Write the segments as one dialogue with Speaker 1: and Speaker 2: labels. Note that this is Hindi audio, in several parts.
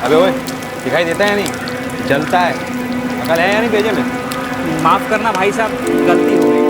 Speaker 1: अबे ओए, दिखाई देता है नहीं? जलता है। अकल है या नहीं भेजे में?
Speaker 2: माफ करना भाई साहब, गलती हो गई।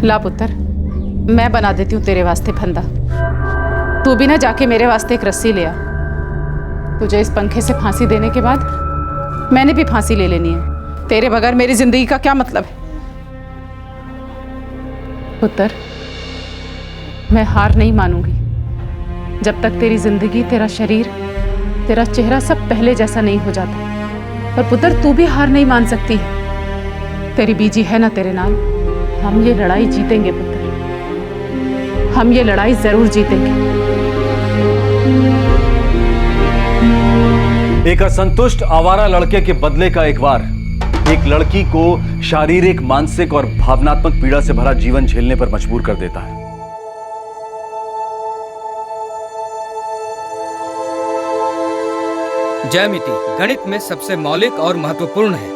Speaker 3: ला पुत्र, मैं बना देती हूँ तेरे वास्ते फंदा। तू भी ना जाके मेरे वास्ते एक रस्सी ले आ। तुझे इस पंखे से फांसी देने के बाद मैंने भी फांसी ले लेनी है। तेरे बगैर मेरी जिंदगी का क्या मतलब है? पुत्र, मैं हार नहीं मानूंगी जब तक तेरी जिंदगी, तेरा शरीर, तेरा चेहरा सब पहले जैसा नहीं हो जाता। पर पुत्र, तू भी हार नहीं मान सकती है। तेरी बीजी है ना तेरे नाल। हम ये लड़ाई जीतेंगे पुत्र, हम ये लड़ाई जरूर जीतेंगे।
Speaker 4: एक असंतुष्ट आवारा लड़के के बदले का एक वार एक लड़की को शारीरिक, मानसिक और भावनात्मक पीड़ा से भरा जीवन झेलने पर मजबूर कर देता है।
Speaker 5: ज्यामिति गणित में सबसे मौलिक और महत्वपूर्ण है।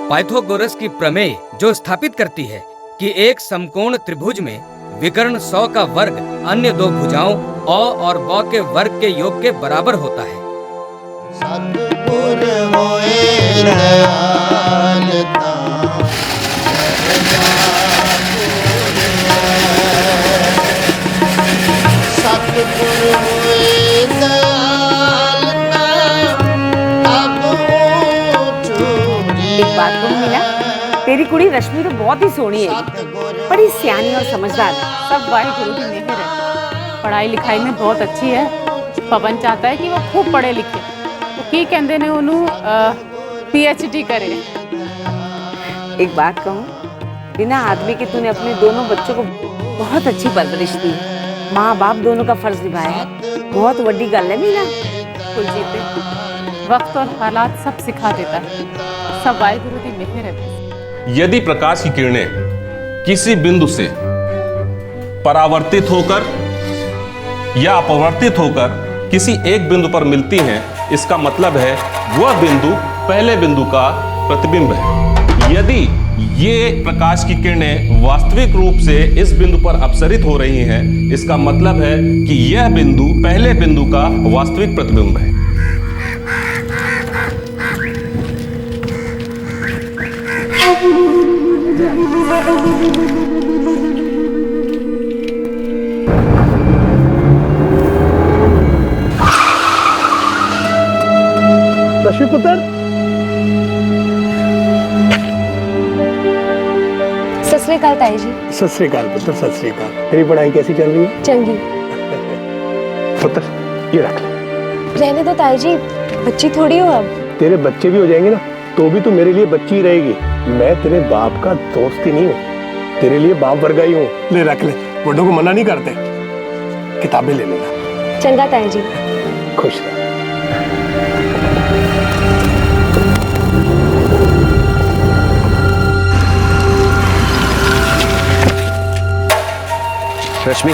Speaker 5: पाइथागोरस की प्रमेय जो स्थापित करती है कि एक समकोण त्रिभुज में विकर्ण 100 का वर्ग अन्य दो भुजाओं अ और ब के वर्ग के योग के बराबर होता है।
Speaker 6: सतगुर होए दयालता, सतगुर होए दयालता, अब
Speaker 7: एक बात कहूँ मीना, तेरी कुड़ी रश्मि तो बहुत ही सोहनी है, बड़ी सियानी और समझदार है।
Speaker 3: सब वाहिगुरु की मेहर है। पढ़ाई लिखाई में बहुत अच्छी है। पवन चाहता है कि वो खूब पढ़े लिखे। वो की कहते ने उन्होंने PhD करे।
Speaker 7: एक बात कहूँ, बिना आदमी के तूने अपने दोनों बच्चों को बहुत अच्छी परवरिश दी। माँ बाप दोनों का फर्ज निभाया, बहुत बड़ी गल है मीना।
Speaker 3: कुलजीत, वक्त और हालात सब सिखा देता है। सब वाहिगुरु की मेहर है।
Speaker 8: यदि प्रकाश की किरणें किसी बिंदु से परावर्तित होकर या अपवर्तित होकर किसी एक बिंदु पर मिलती हैं इसका मतलब है वह बिंदु पहले बिंदु का प्रतिबिंब है। यदि ये प्रकाश की किरणें वास्तविक रूप से इस बिंदु पर अपसरित हो रही हैं, इसका मतलब है कि यह बिंदु पहले बिंदु का वास्तविक प्रतिबिंब है।
Speaker 9: रश्मि पुत्र,
Speaker 10: सत श्री अकाल ताई जी।
Speaker 9: सत श्री अकाल पुत्र, सत श्री अकाल। तेरी पढ़ाई कैसी चल रही है?
Speaker 10: चंगी।
Speaker 9: पुत्र ये रख ले।
Speaker 10: रहने दो ताई जी, बच्ची थोड़ी हो अब।
Speaker 9: तेरे बच्चे भी हो जाएंगे ना तो भी तू मेरे लिए बच्ची ही रहेगी। मैं तेरे बाप का दोस्त ही नहीं हूँ, तेरे लिए बाप वर्गा ही हूँ। ले रख ले, बड़ों को मना नहीं करते। किताबें ले लेना।
Speaker 10: चंगा ताई जी।
Speaker 9: खुश रह।
Speaker 11: रश्मि,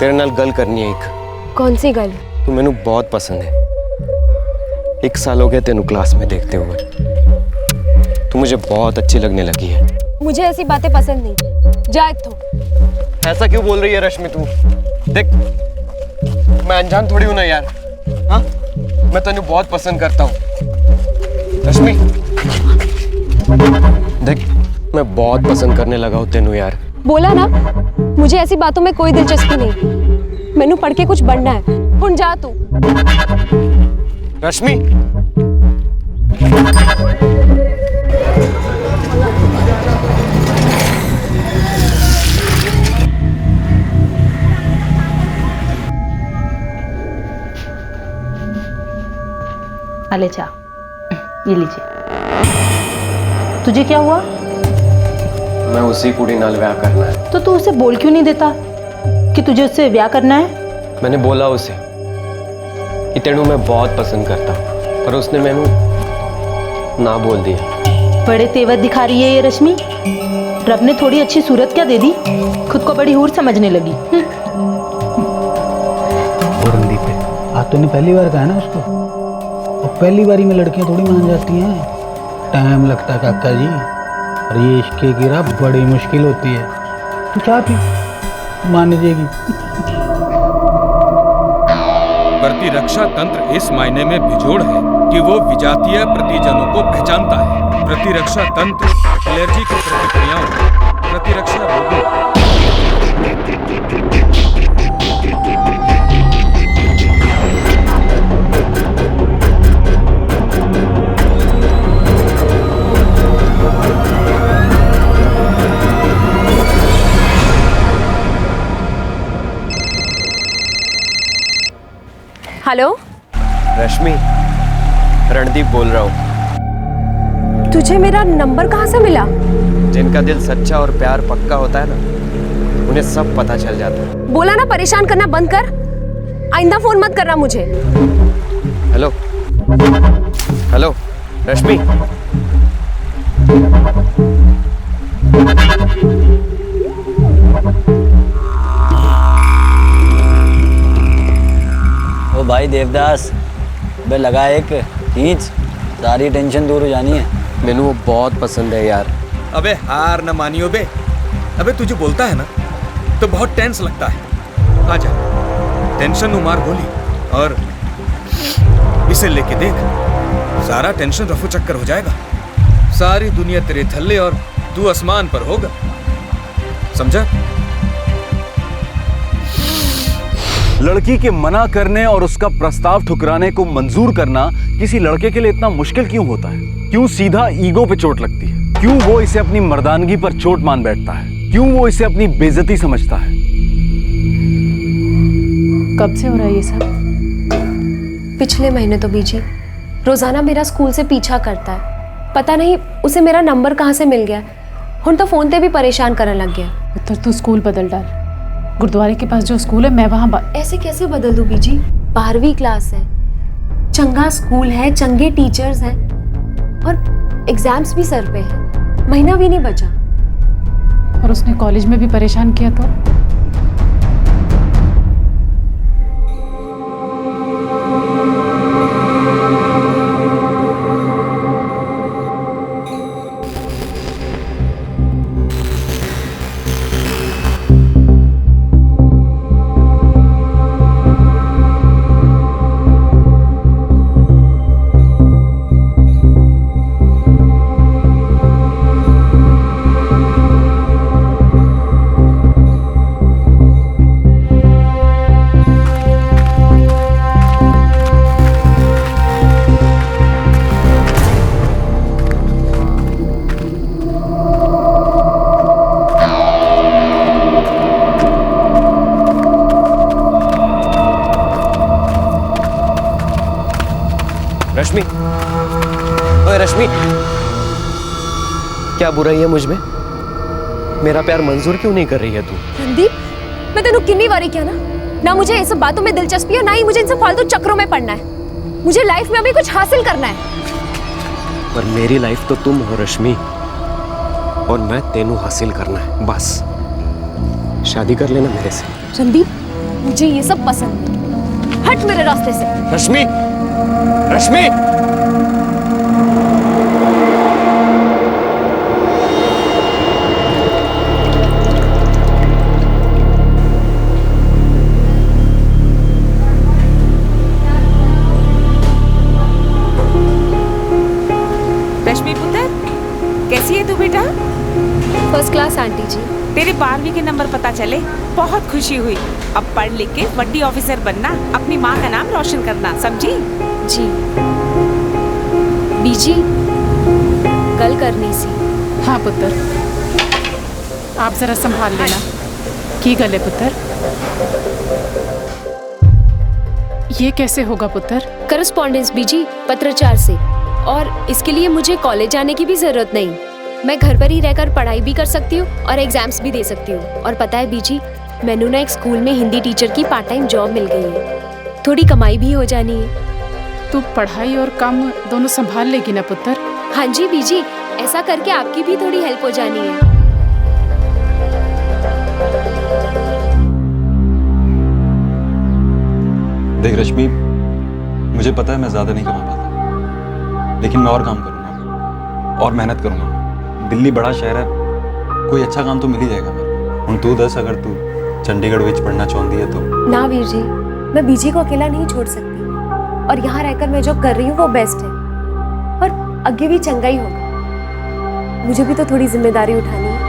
Speaker 11: तेरे नाल गल करनी है एक।
Speaker 10: कौन सी गल?
Speaker 11: तू मैनू बहुत पसंद है। 1 साल हो गया तेनू क्लास में देखते हुए। तू मुझे बहुत अच्छी लगने लगी है।
Speaker 10: मुझे ऐसी बातें पसंद नहीं। जा तो।
Speaker 11: ऐसा क्यों बोल रही है रश्मि तू? देख, मैं अनजान थोड़ी हूं ना यार। हाँ, मैं तेनू बहुत पसंद करता हूँ। रश्मि देख, मैं बहुत पसंद करने लगा हूँ तेनू यार।
Speaker 10: बोला ना, मुझे ऐसी बातों में कोई दिलचस्पी नहीं। मैनू पढ़ के कुछ बनना है। हुण जा तू।
Speaker 11: रश्मि,
Speaker 12: अले चा, ये लीजिए। तुझे क्या हुआ?
Speaker 11: मैं उसी कुड़ी नाल ब्याह करना है।
Speaker 12: तो तू उसे बोल क्यों नहीं देता कि तुझे उससे ब्याह करना है?
Speaker 11: मैंने बोला उसे कि तेनू मैं बहुत पसंद करता हूँ, पर उसने मैनू ना बोल दिया।
Speaker 12: बड़े तेवर दिखा रही है ये रश्मि। रब ने थोड़ी अच्छी सूरत क्या दे दी, खुद को बड़ी हूर समझने लगी।
Speaker 13: और रणदीप पे आज तूने पहली बार कहा ना उसको, और पहली बारी में लड़कियां थोड़ी मान जाती हैं। टाइम लगता है काका जी, और ये इश्क की राह बड़ी मुश्किल होती है। तू चाह पी, मान जाएगी।
Speaker 14: प्रतिरक्षा तंत्र इस मायने में बेजोड़ है कि वो विजातीय प्रतिजनों को पहचानता है। प्रतिरक्षा तंत्र एलर्जी की प्रतिक्रियाओं, प्रतिरक्षा रोगों,
Speaker 10: हेलो
Speaker 11: रश्मि, रणदीप बोल रहा हूँ।
Speaker 10: तुझे मेरा नंबर कहाँ से मिला?
Speaker 11: जिनका दिल सच्चा और प्यार पक्का होता है ना, उन्हें सब पता चल जाता है।
Speaker 10: बोला ना परेशान करना बंद कर। आइंदा फोन मत करना मुझे।
Speaker 11: हेलो हेलो रश्मि,
Speaker 15: ओ भाई देवदास, बे लगा एक खींच, सारी टेंशन दूर हो जानी है।
Speaker 11: मैनू वो बहुत पसंद है यार।
Speaker 14: अबे हार न मानियो बे। अबे तुझे बोलता है ना तो बहुत टेंस लगता है। आजा, टेंशन उमार गोली और इसे लेके देख, सारा टेंशन रफू चक्कर हो जाएगा। सारी दुनिया तेरे थल्ले और तू आसमान पर होगा, समझा?
Speaker 4: लड़की के मना करने और उसका प्रस्ताव ठुकराने को मंजूर करना किसी लड़के के लिए इतना मुश्किल क्यों होता है? क्यों सीधा ईगो पे चोट लगती है? क्यों वो इसे अपनी मर्दानगी पर चोट मान बैठता है? क्यों वो इसे अपनी बेइज्जती समझता है?
Speaker 3: कब से हो रहा है ये सब?
Speaker 10: पिछले महीने तो बीजी। रोजाना मेरा स्कूल से पीछा करता है। पता नहीं उसे मेरा नंबर कहाँ से मिल गया। हुण तो फोन पे भी परेशान करने लग गया।
Speaker 3: तो तू स्कूल बदल डाल। गुरुद्वारे के पास जो स्कूल है मैं वहाँ
Speaker 10: ऐसे कैसे बदल दूं बीजी? 12वीं क्लास है, चंगा स्कूल है, चंगे टीचर्स हैं और एग्जाम्स भी सर पे है। महीना भी नहीं बचा।
Speaker 3: और उसने कॉलेज में भी परेशान किया तो?
Speaker 11: रश्मि, ओए रश्मि, क्या बुराई है मुझ में? मेरा प्यार मंजूर क्यों नहीं कर रही है तू?
Speaker 10: रणदीप, मैं तेनू कितनी बारी क्या ना मुझे ये सब बातों में दिलचस्पी है, ना ही मुझे इन सब फालतू चक्रों में पड़ना है। मुझे लाइफ में अभी कुछ हासिल करना है।
Speaker 11: पर मेरी लाइफ तो तुम हो रश्मि, और मैं तेनू हासिल करना है बस। शादी कर लेना मेरे से।
Speaker 10: रणदीप, मुझे ये सब पसंद नहीं। हट मेरे रास्ते से।
Speaker 11: रश्मि, रश्मि!
Speaker 16: रश्मि पुत्र, कैसी है तू बेटा?
Speaker 10: फर्स्ट क्लास आंटी जी।
Speaker 16: तेरे 12वीं के नंबर पता चले, बहुत खुशी हुई। अब पढ़ लिख के बड़ी ऑफिसर बनना, अपनी माँ का नाम रोशन करना, समझी?
Speaker 10: जी। बीजी, गल करनी सी।
Speaker 3: हाँ पुत्र, आप जरा संभाल लेना। की गले पुत्र? ये कैसे होगा पुत्र?
Speaker 10: करस्पॉन्डेंस बीजी, पत्रचार से। और इसके लिए मुझे कॉलेज जाने की भी जरूरत नहीं। मैं घर पर ही रहकर पढ़ाई भी कर सकती हूँ और एग्जाम्स भी दे सकती हूँ। और पता है बीजी, मैंने ना एक स्कूल में हिंदी टीचर की पार्ट टाइम जॉब मिल गई है। थोड़ी कमाई भी हो जानी है।
Speaker 3: तू पढ़ाई और काम दोनों संभाल लेगी ना पुत्र?
Speaker 10: हाँ जी बीजी, ऐसा करके आपकी भी थोड़ी हेल्प हो जानी है।
Speaker 17: देख रश्मि, मुझे पता है मैं ज्यादा नहीं कमा पाता, लेकिन मैं और काम करूंगा और मेहनत करूंगा। दिल्ली बड़ा शहर है, कोई अच्छा काम तो मिल ही जाएगा मेरे को। हुण तू दस, अगर तू चंडीगढ़ विच पढ़ना चाहती है तो?
Speaker 10: ना वीर जी, मैं बीजी को अकेला नहीं छोड़ सकती, और यहाँ रहकर मैं जो कर रही हूँ वो बेस्ट है, और आगे भी चंगा ही होगा। मुझे भी तो थोड़ी जिम्मेदारी उठानी है।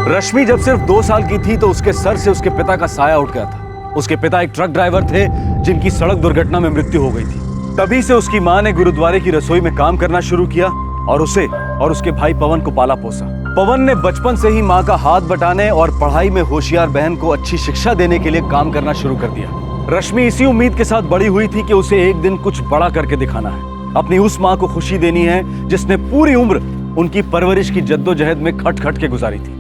Speaker 4: रश्मि जब सिर्फ 2 साल की थी तो उसके सर से उसके पिता का साया उठ गया था। उसके पिता एक ट्रक ड्राइवर थे जिनकी सड़क दुर्घटना में मृत्यु हो गई थी। तभी से उसकी मां ने गुरुद्वारे की रसोई में काम करना शुरू किया और उसे और उसके भाई पवन को पाला पोसा। पवन ने बचपन से ही मां का हाथ बटाने और पढ़ाई में होशियार बहन को अच्छी शिक्षा देने के लिए काम करना शुरू कर दिया। रश्मि इसी उम्मीद के साथ बड़ी हुई थी कि उसे एक दिन कुछ बड़ा करके दिखाना है। अपनी उस मां को खुशी देनी है जिसने पूरी उम्र उनकी परवरिश की जद्दोजहद में खट खट के गुजारी थी।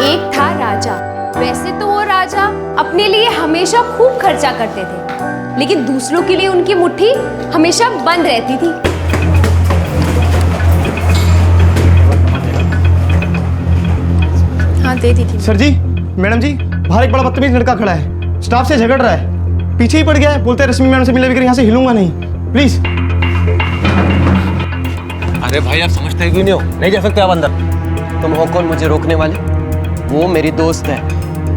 Speaker 10: एक था राजा। वैसे तो वो राजा अपने लिए हमेशा खूब खर्चा करते थे, लेकिन दूसरों के लिए उनकी मुट्ठी हमेशा बंद रहती थी।
Speaker 3: हाँ दे दी थी।
Speaker 18: सर जी, मैडम जी, बाहर एक बड़ा बदतमीज लड़का खड़ा है, स्टाफ से झगड़ रहा है, पीछे ही पड़ गया है, बोलते हैं रश्मि मैडम से मिले बगैर यहाँ से हिलूंगा नहीं, प्लीज।
Speaker 11: अरे भाई आप समझते क्यों नहीं हो? नहीं जा सकते आप अंदर। तुम हो कौन मुझे रोकने वाले? वो मेरी दोस्त है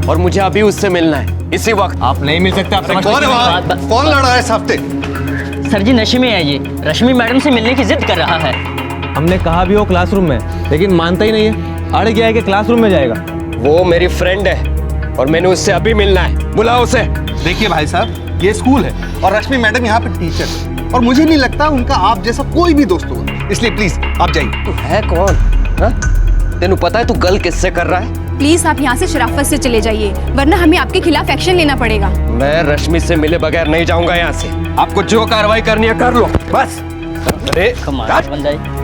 Speaker 11: और मुझे अभी उससे मिलना है, इसी वक्त। आप नहीं मिल सकते। आप
Speaker 18: कौन है वहाँ? कौन लड़ रहा है साफ्ते?
Speaker 19: सर जी नशे में है ये, रश्मि मैडम से मिलने की जिद कर रहा है।
Speaker 11: हमने कहा भी वो क्लासरूम में, लेकिन मानता ही नहीं है। अड़ गया है कि क्लासरूम में जाएगा। वो मेरी फ्रेंड है और मैंने उससे अभी मिलना है। बुलाओ उसे।
Speaker 18: देखिए भाई साहब, ये स्कूल है और रश्मि मैडम यहाँ पे टीचर है, और मुझे नहीं लगता उनका आप जैसा कोई भी दोस्त होगा, इसलिए प्लीज आप जाइए।
Speaker 11: तू है कौन? तेनू पता है तू गल किससे कर रहा है?
Speaker 20: प्लीज आप यहाँ से शराफत से चले जाइए, वरना हमें आपके खिलाफ एक्शन लेना पड़ेगा।
Speaker 11: मैं रश्मि से मिले बगैर नहीं जाऊंगा यहाँ से। आपको जो कार्रवाई करनी है कर लो, बस। अरे
Speaker 19: कमाल बन जाए।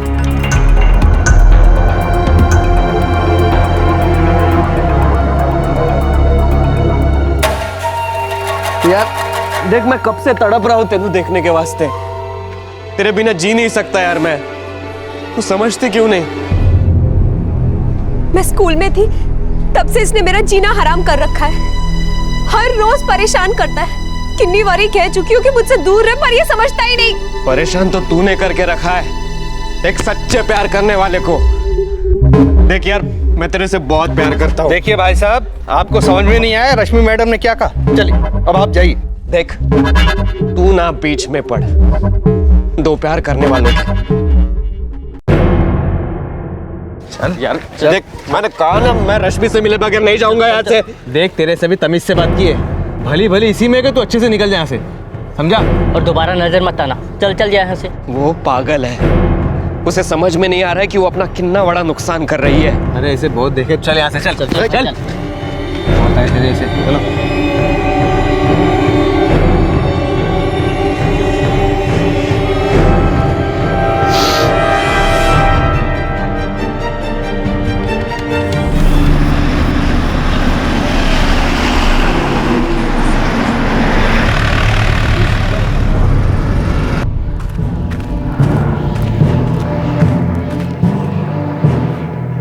Speaker 11: यार देख, मैं कब से तड़प रहा हूँ तेनू देखने के वास्ते। तेरे बिना जी नहीं सकता यार मैं। तू समझती क्यों नहीं?
Speaker 10: मैं स्कूल में थी तब से इसने मेरा जीना हराम कर रखा है। हर रोज परेशान करता है। कितनी बारी कह चुकी हूँ कि मुझसे दूर रहे, पर ये समझता ही नहीं।
Speaker 11: परेशान तो तूने करके रखा है, एक सच्चे प्यार करने वाले को। देख यार, मैं तेरे से बहुत प्यार करता हूँ।
Speaker 18: देखिए भाई साहब, आपको समझ में नहीं आया रश्मि मैडम ने क्या कहा। चलिए अब आप जाइए।
Speaker 11: देख, तू ना बीच में पड़, दो प्यार करने वालों की। चल यार चल। देख, मैंने कहा ना, मैं रश्मि से मिले बगैर नहीं जाऊंगा यहाँ से।
Speaker 18: देख, तेरे से भी तमीज से बात की है, भली भली इसी में कि तू अच्छे से निकल जाए यहाँ से, समझा?
Speaker 19: और दोबारा नजर मत आना, चल चल जाए यहाँ से।
Speaker 11: वो पागल है, उसे समझ में नहीं आ रहा है कि वो अपना कितना बड़ा नुकसान कर रही है।
Speaker 18: अरे इसे बहुत देखे। चल यहाँ से, चल चल, चल, चल।
Speaker 2: बहुत आए थे ऐसे, चलो।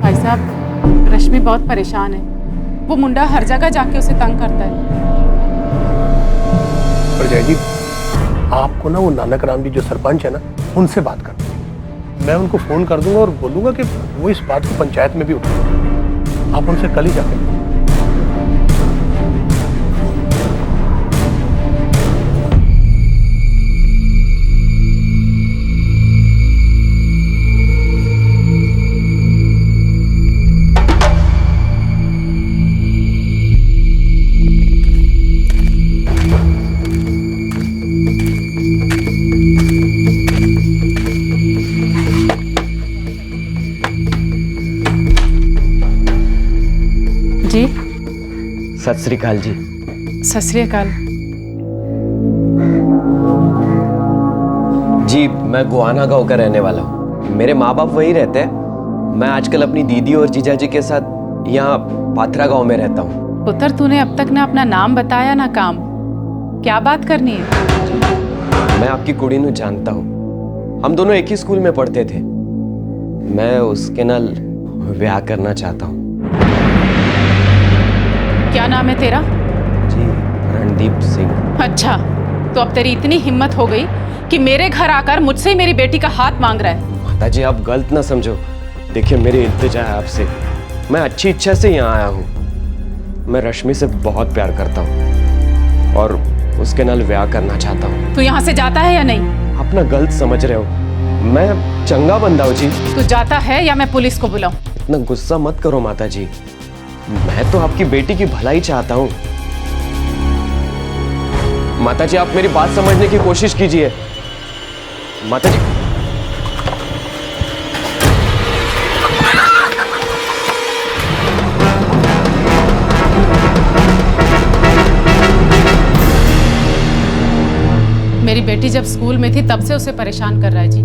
Speaker 3: भाई साहब, रश्मि बहुत परेशान है। वो मुंडा हर जगह जाके उसे तंग करता है।
Speaker 9: पर जय जी, आपको ना वो नानक राम जी जो सरपंच है ना, उनसे बात करनी है। मैं उनको फोन कर दूंगा और बोलूंगा कि वो इस बात को पंचायत में भी उठाएं। आप उनसे कल ही जाके
Speaker 3: जी।
Speaker 11: सत श्री अकाल जी।
Speaker 3: सत श्री अकाल।
Speaker 11: जी, मैं गोहाना गांव का रहने वाला हूँ। मेरे माँ बाप वहीं रहते हैं। मैं आजकल अपनी दीदी और जीजा जी के साथ यहाँ पाथरा गांव में रहता हूँ।
Speaker 3: पुत्र, तूने अब तक ना अपना नाम बताया ना काम। क्या बात करनी है?
Speaker 11: मैं आपकी कुड़ी नू जानता हूँ। हम दोनों एक ही स्कूल में पढ़ते थे। मैं उसके नाल ब्याह करना चाहता हूँ।
Speaker 3: क्या नाम है तेरा?
Speaker 11: जी, रणदीप सिंह।
Speaker 3: अच्छा, तो अब तेरी इतनी हिम्मत हो गई कि मेरे घर आकर मुझसे ही मेरी बेटी का हाथ मांग रहा है।
Speaker 11: माताजी, आप गलत ना समझो। देखिए, मेरी इल्तिजा है आपसे। मैं अच्छी इच्छा से यहाँ आया हूँ। मैं रश्मि से बहुत प्यार करता हूँ और उसके नाल ब्याह करना चाहता हूँ।
Speaker 3: तू यहाँ से जाता है या नहीं?
Speaker 11: आप ना गलत समझ रहे हो। मैं चंगा बंदा हूँ जी।
Speaker 3: तू जाता है या मैं पुलिस को बुलाऊं?
Speaker 11: इतना गुस्सा मत करो माताजी। मैं तो आपकी बेटी की भलाई चाहता हूँ। माताजी, आप मेरी बात समझने की कोशिश कीजिए। माताजी,
Speaker 3: मेरी बेटी जब स्कूल में थी तब से उसे परेशान कर रहा है जी।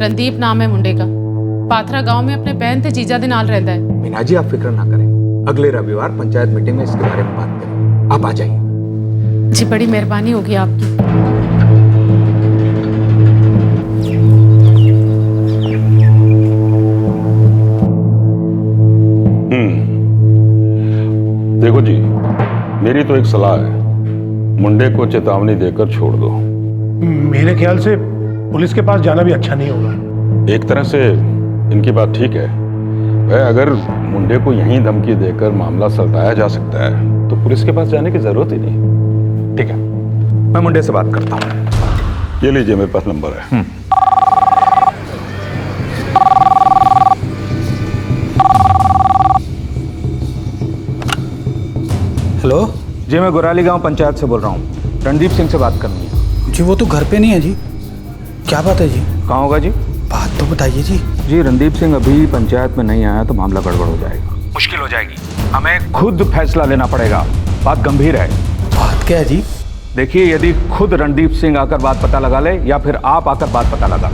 Speaker 3: रणदीप नाम है मुंडे का। पाथरा गांव में अपने बहन थे जीजा दे नाल रहता है।
Speaker 2: मीना जी, आप फिक्र ना करें। अगले रविवार पंचायत मीटिंग में इसके बारे में बात करेंगे। आप आ जाइए।
Speaker 3: जी, बड़ी मेहरबानी होगी आपकी।
Speaker 8: देखो जी, मेरी तो एक सलाह है। मुंडे को चेतावनी देकर छोड़ दो।
Speaker 9: मेरे ख्याल से पुलिस के पास जाना भी अच्छा नहीं होगा।
Speaker 8: एक तरह से इनकी बात ठीक है। वह अगर मुंडे को यहीं धमकी देकर मामला सलटाया जा सकता है तो पुलिस के पास जाने की जरूरत ही नहीं।
Speaker 2: ठीक है, मैं मुंडे से बात करता हूँ।
Speaker 8: ये लीजिए, मेरे पास नंबर है।
Speaker 2: हेलो जी, मैं गुराली गांव पंचायत से बोल रहा हूँ। रणदीप सिंह से बात करनी है।
Speaker 13: जी, वो तो घर पे नहीं है जी। क्या बात है जी?
Speaker 2: कहाँ होगा जी?
Speaker 13: बात तो बताइए जी।
Speaker 2: जी, रणदीप सिंह अभी पंचायत में नहीं आया तो मामला गड़बड़ हो जाएगा, मुश्किल हो जाएगी। हमें खुद फैसला लेना पड़ेगा। बात गंभीर है।
Speaker 13: बात क्या है जी?
Speaker 2: देखिए, यदि खुद रणदीप सिंह आकर बात पता लगा ले या फिर आप आकर बात पता लगा।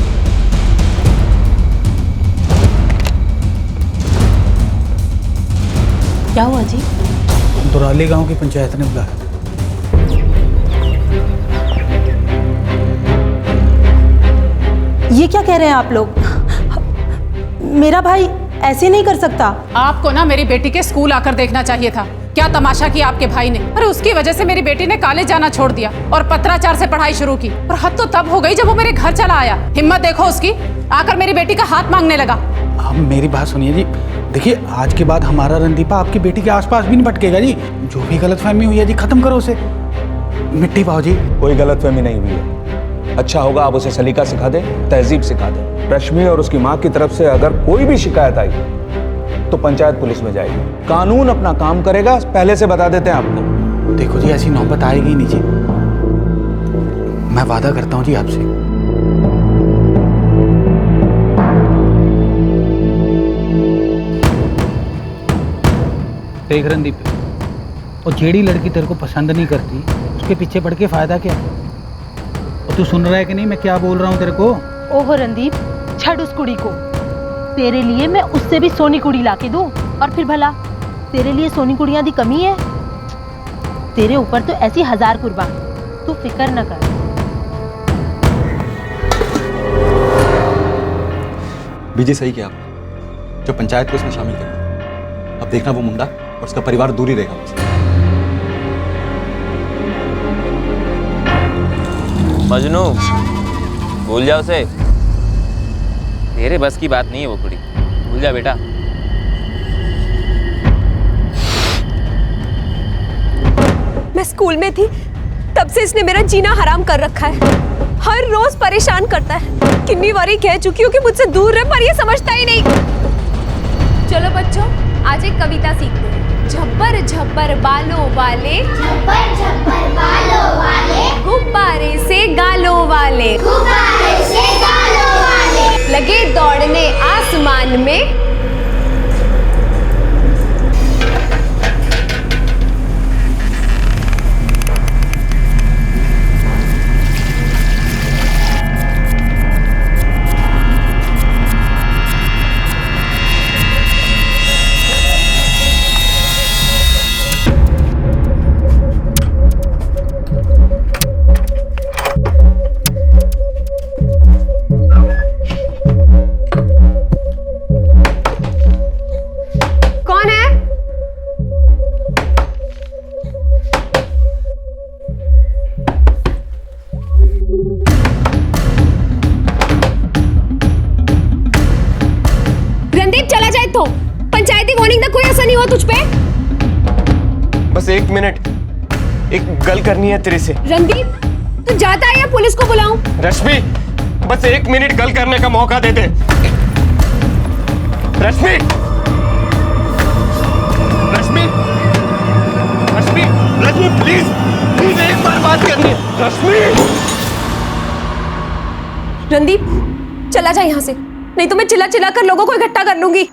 Speaker 12: क्या हुआ जी?
Speaker 13: दुराली गांव की पंचायत ने बुलाया।
Speaker 12: ये क्या कह रहे हैं आप लोग? मेरा भाई ऐसे नहीं कर सकता।
Speaker 3: आपको ना मेरी बेटी के स्कूल आकर देखना चाहिए था। क्या तमाशा किया आपके भाई ने। अरे उसकी वजह से मेरी बेटी ने कॉलेज जाना छोड़ दिया और पत्राचार से पढ़ाई शुरू की। और हद तो तब हो गई जब वो मेरे घर चला आया। हिम्मत देखो उसकी, आकर मेरी बेटी का हाथ मांगने लगा।
Speaker 13: आप मेरी बात सुनिए जी। देखिए, आज के बाद हमारा रणदीपा आपकी बेटी के आसपास भी नहीं भटकेगा जी। जो भी गलतफहमी हुई है जी, खत्म करो उसे। मिट्टी पाओ जी।
Speaker 2: कोई गलतफहमी नहीं हुई है। अच्छा होगा आप उसे सलीका सिखा दें, तहजीब सिखा दें। रश्मि और उसकी माँ की तरफ से अगर कोई भी शिकायत आई तो पंचायत पुलिस में जाएगी। कानून अपना काम करेगा, पहले से बता देते हैं आपको।
Speaker 13: देखो जी, ऐसी नौबत आएगी नहीं जी। मैं वादा करता हूँ जी आपसे।
Speaker 2: देख रणदीप,
Speaker 13: और जेड़ी लड़की तेरे को पसंद नहीं करती उसके पीछे पड़ के फायदा क्या? और तू सुन रहा है कि नहीं मैं क्या बोल रहा हूँ तेरे को?
Speaker 12: ओहो रणदीप, छड़ उस कुड़ी को। तेरे लिए मैं उससे भी सोनी कुड़ी लाके दूं। और फिर भला तेरे लिए सोनी कुड़ियां दी कमी है? तेरे ऊपर तो ऐसी 1000 कुर्बान, तू फिक्र न कर।
Speaker 17: बीजी सही किया आपने, जो पंचायत को इसमें शामिल कर दिया। अब देखना वो मुंडा और उसका परिवार दूर ही रहेगा मुझसे।
Speaker 21: मजनू, भूल जाओ उसे। तेरे बस की बात नहीं है वो कुड़ी, भूल जा बेटा।
Speaker 10: मैं स्कूल में थी तब से इसने मेरा जीना हराम कर रखा है। हर रोज परेशान करता है। कितनी बारी कह चुकी हूँ कि मुझसे दूर रहे, पर ये समझता ही नहीं। चलो बच्चों, आज एक कविता सीखते हैं। झब्बर झब्बर बालों वाले, झब्बर झब्बर बालों वाले, गुब्बारे से गालों वाले, गुब्बारे से गालों वाले, लगे दौड़ने आसमान में।
Speaker 11: बस 1 मिनट, एक गल करनी है तेरे से।
Speaker 10: रणदीप, तू जाता है या पुलिस को बुलाऊं?
Speaker 11: रश्मि, बस 1 मिनट गल करने का मौका दे दे। रश्मि, रश्मि, रश्मि, रश्मि, प्लीज, प्लीज एक बार बात करनी है। रश्मि!
Speaker 10: रणदीप, चला जा यहाँ से, नहीं तो मैं चिल्ला चिल्ला कर लोगों को इकट्ठा कर लूंगी।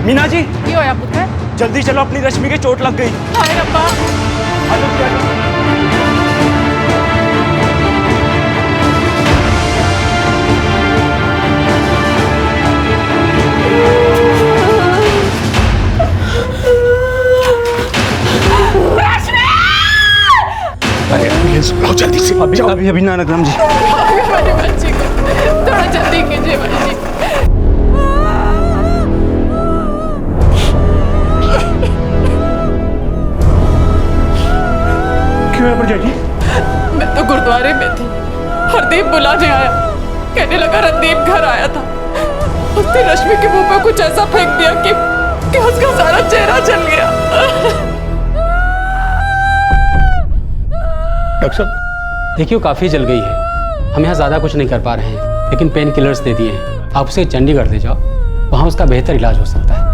Speaker 11: मीना जी,
Speaker 3: की होया पुत्र?
Speaker 11: जल्दी चलो, अपनी रश्मि के चोट लग गई।
Speaker 3: हाय रब्बा।
Speaker 11: अरे एम्बुलेंस बुलाओ जल्दी से। अभी नानकराम जी।
Speaker 3: हमारे बच्चे को थोड़ा जल्दी कीजिए भाई जी। मैं तो गुरुद्वारे में थी, हरदीप बुलाने आया, कहने लगा रणदीप घर आया था। उसने रश्मि के मुंह पे कुछ ऐसा फेंक दिया कि उसका सारा चेहरा जल गया।
Speaker 13: डॉक्टर साहब,
Speaker 22: देखिए काफ़ी जल गई है, हम यहाँ ज़्यादा कुछ नहीं कर पा रहे हैं, लेकिन पेन किलर्स दे दिए हैं। आप उसे चंडीगढ़ ले जाओ, वहाँ उसका बेहतर इलाज हो सकता है।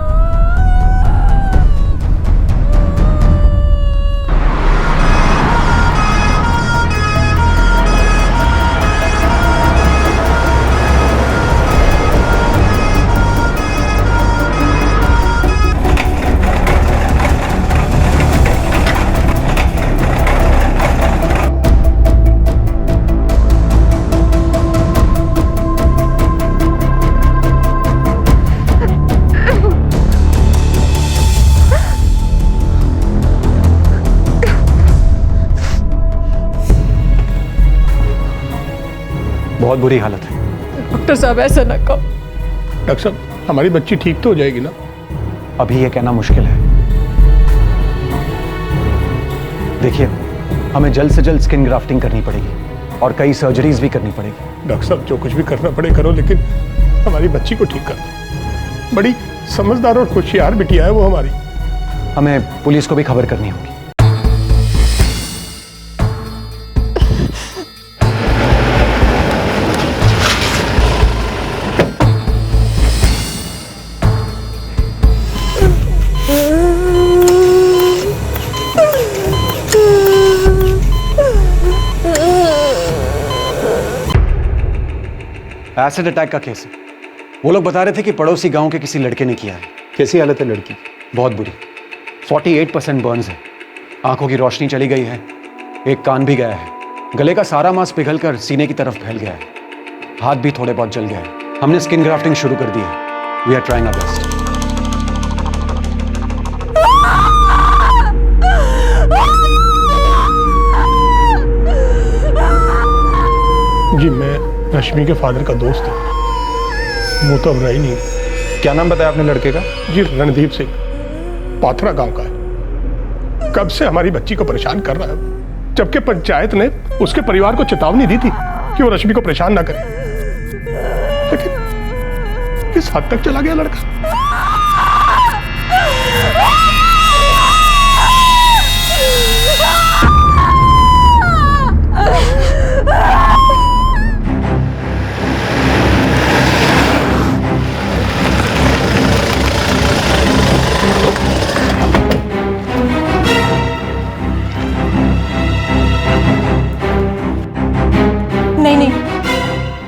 Speaker 17: बहुत बुरी हालत है।
Speaker 3: डॉक्टर साहब ऐसा न कहो।
Speaker 9: डॉक्टर साहब, हमारी बच्ची ठीक तो हो जाएगी ना?
Speaker 17: अभी ये कहना मुश्किल है। देखिए, हमें जल्द से जल्द स्किन ग्राफ्टिंग करनी पड़ेगी और कई सर्जरीज भी करनी पड़ेगी।
Speaker 9: डॉक्टर साहब, जो कुछ भी करना पड़े करो, लेकिन हमारी बच्ची को ठीक कर दो। बड़ी समझदार और होशियार बिटिया है वो हमारी।
Speaker 17: हमें पुलिस को भी खबर करनी होगी। एसिड अटैक का केस है। वो लोग बता रहे थे कि पड़ोसी गांव के किसी लड़के ने किया है।
Speaker 9: कैसी हालत है लड़की?
Speaker 17: बहुत बुरी, 48% बर्न्स है, आंखों की रोशनी चली गई है, एक कान भी गया है, गले का सारा मांस पिघलकर सीने की तरफ फैल गया है, हाथ भी थोड़े बहुत जल गया है। हमने स्किन ग्राफ्टिंग शुरू कर दी है। We are trying our best.
Speaker 9: जी मैं रश्मि के फादर का दोस्त हूँ, वो तो अब रही नहीं।
Speaker 17: क्या नाम बताया आपने लड़के का?
Speaker 9: जी रणदीप सिंह, पाथरा गांव का है। कब से हमारी बच्ची को परेशान कर रहा है, जबकि पंचायत ने उसके परिवार को चेतावनी दी थी कि वो रश्मि को परेशान ना करे, लेकिन किस हद तक चला गया लड़का।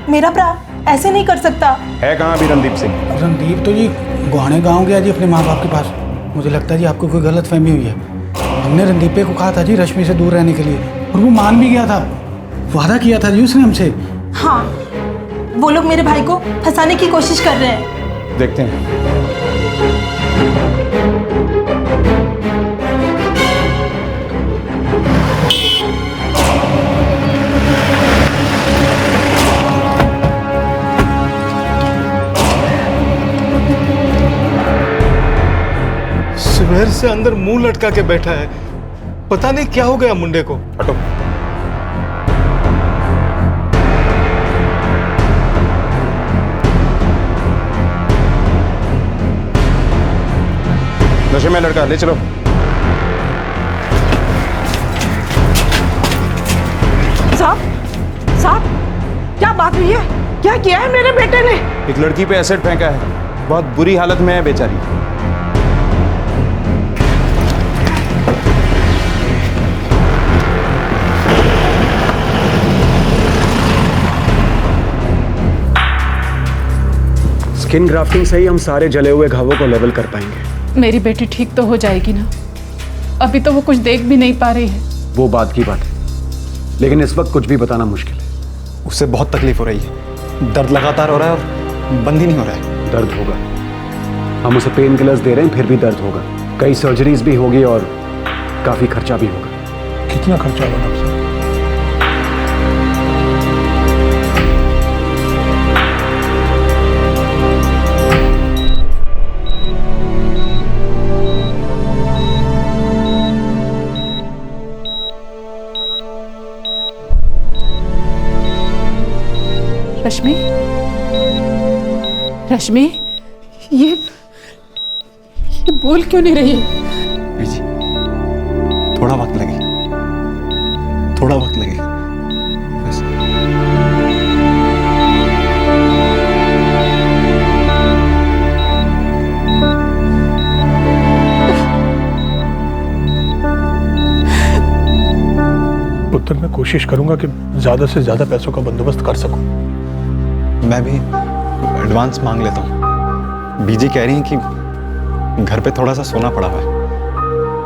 Speaker 12: मेरा भरा ऐसे नहीं कर सकता।
Speaker 17: है कहाँ अभी रणदीप सिंह?
Speaker 13: रणदीप तो जी गुहाने गांव गया जी अपने माँ बाप के पास। मुझे लगता है जी आपको कोई गलत फहमी हुई है। हमने रणदीप को कहा था जी रश्मि से दूर रहने के लिए, और वो मान भी गया था। वादा किया था जी उसने हमसे।
Speaker 12: हाँ, वो लोग मेरे भाई को फंसाने की कोशिश कर रहे हैं।
Speaker 17: देखते हैं।
Speaker 18: सुबह से अंदर मुंह लटका के बैठा है, पता नहीं क्या हो गया मुंडे को।
Speaker 17: हटो। नशे में लड़का, ले चलो।
Speaker 12: साहब, क्या बात हुई है? क्या किया है मेरे बेटे ने?
Speaker 17: एक लड़की पे एसिड फेंका है, बहुत बुरी हालत में है बेचारी। स्किन ग्राफ्टिंग से ही हम सारे जले हुए घावों को लेवल कर पाएंगे।
Speaker 3: मेरी बेटी ठीक तो हो जाएगी ना? अभी तो वो कुछ देख भी नहीं पा रही है।
Speaker 17: वो बात की बात है, लेकिन इस वक्त कुछ भी बताना मुश्किल है।
Speaker 18: उससे बहुत तकलीफ हो रही है, दर्द लगातार हो रहा है और बंद ही नहीं हो रहा है।
Speaker 17: दर्द होगा, हम उसे पेन किलर्स दे रहे हैं, फिर भी दर्द होगा। कई सर्जरीज भी होगी और काफी खर्चा भी होगा।
Speaker 9: कितना खर्चा होगा डॉक्टर साहब?
Speaker 3: रश्मि, रश्मि, ये बोल क्यों नहीं रही?
Speaker 18: जी, थोड़ा वक्त लगेगा, थोड़ा वक्त लगेगा बस।
Speaker 9: पुत्र, मैं कोशिश करूंगा कि ज्यादा से ज्यादा पैसों का बंदोबस्त कर सकूं।
Speaker 18: मैं भी एडवांस मांग लेता हूँ। बीजी कह रही हैं कि घर पे थोड़ा सा सोना पड़ा हुआ है,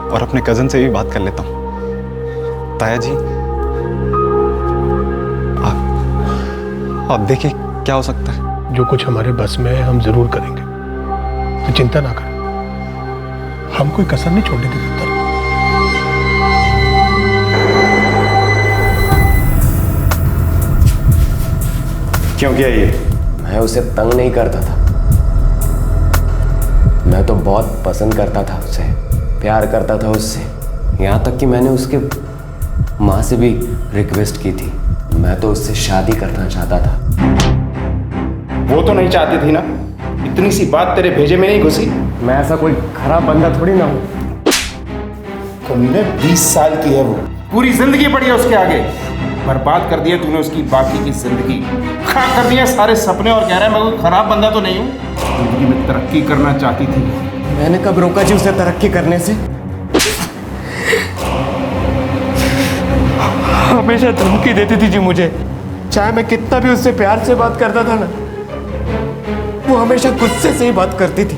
Speaker 18: और अपने कजन से भी बात कर लेता हूँ। ताया जी, आप देखिए क्या हो सकता है।
Speaker 9: जो कुछ हमारे बस में है हम जरूर करेंगे, तो चिंता ना करें, हम कोई कसर नहीं छोड़ेंगे पुत्र।
Speaker 11: क्यों किया ये? मैं उसे तंग नहीं करता था, मैं तो बहुत पसंद करता था उसे, प्यार करता था उससे। यहाँ तक कि मैंने उसके माँ से भी रिक्वेस्ट की थी। मैं तो उससे शादी करना चाहता था।
Speaker 1: वो तो नहीं चाहती थी ना, इतनी सी बात तेरे भेजे में नहीं घुसी।
Speaker 11: मैं ऐसा कोई खराब बंदा थोड़ी ना हूँ।
Speaker 1: कमीने 20 साल की है वो, पूरी जिंदगी पड़ी है उसके आगे। बर्बाद कर दिया तूने उसकी बाकी की जिंदगी, खाक कर दिया सारे सपने, और कह रहा है मैं कोई खराब बंदा तो नहीं हूँ। जिंदगी में तरक्की करना चाहती थी।
Speaker 11: मैंने कब रोका जी उसे तरक्की करने से? हमेशा धमकी देती थी जी मुझे, चाहे मैं कितना भी उससे प्यार से बात करता था ना, वो हमेशा गुस्से से ही बात करती थी।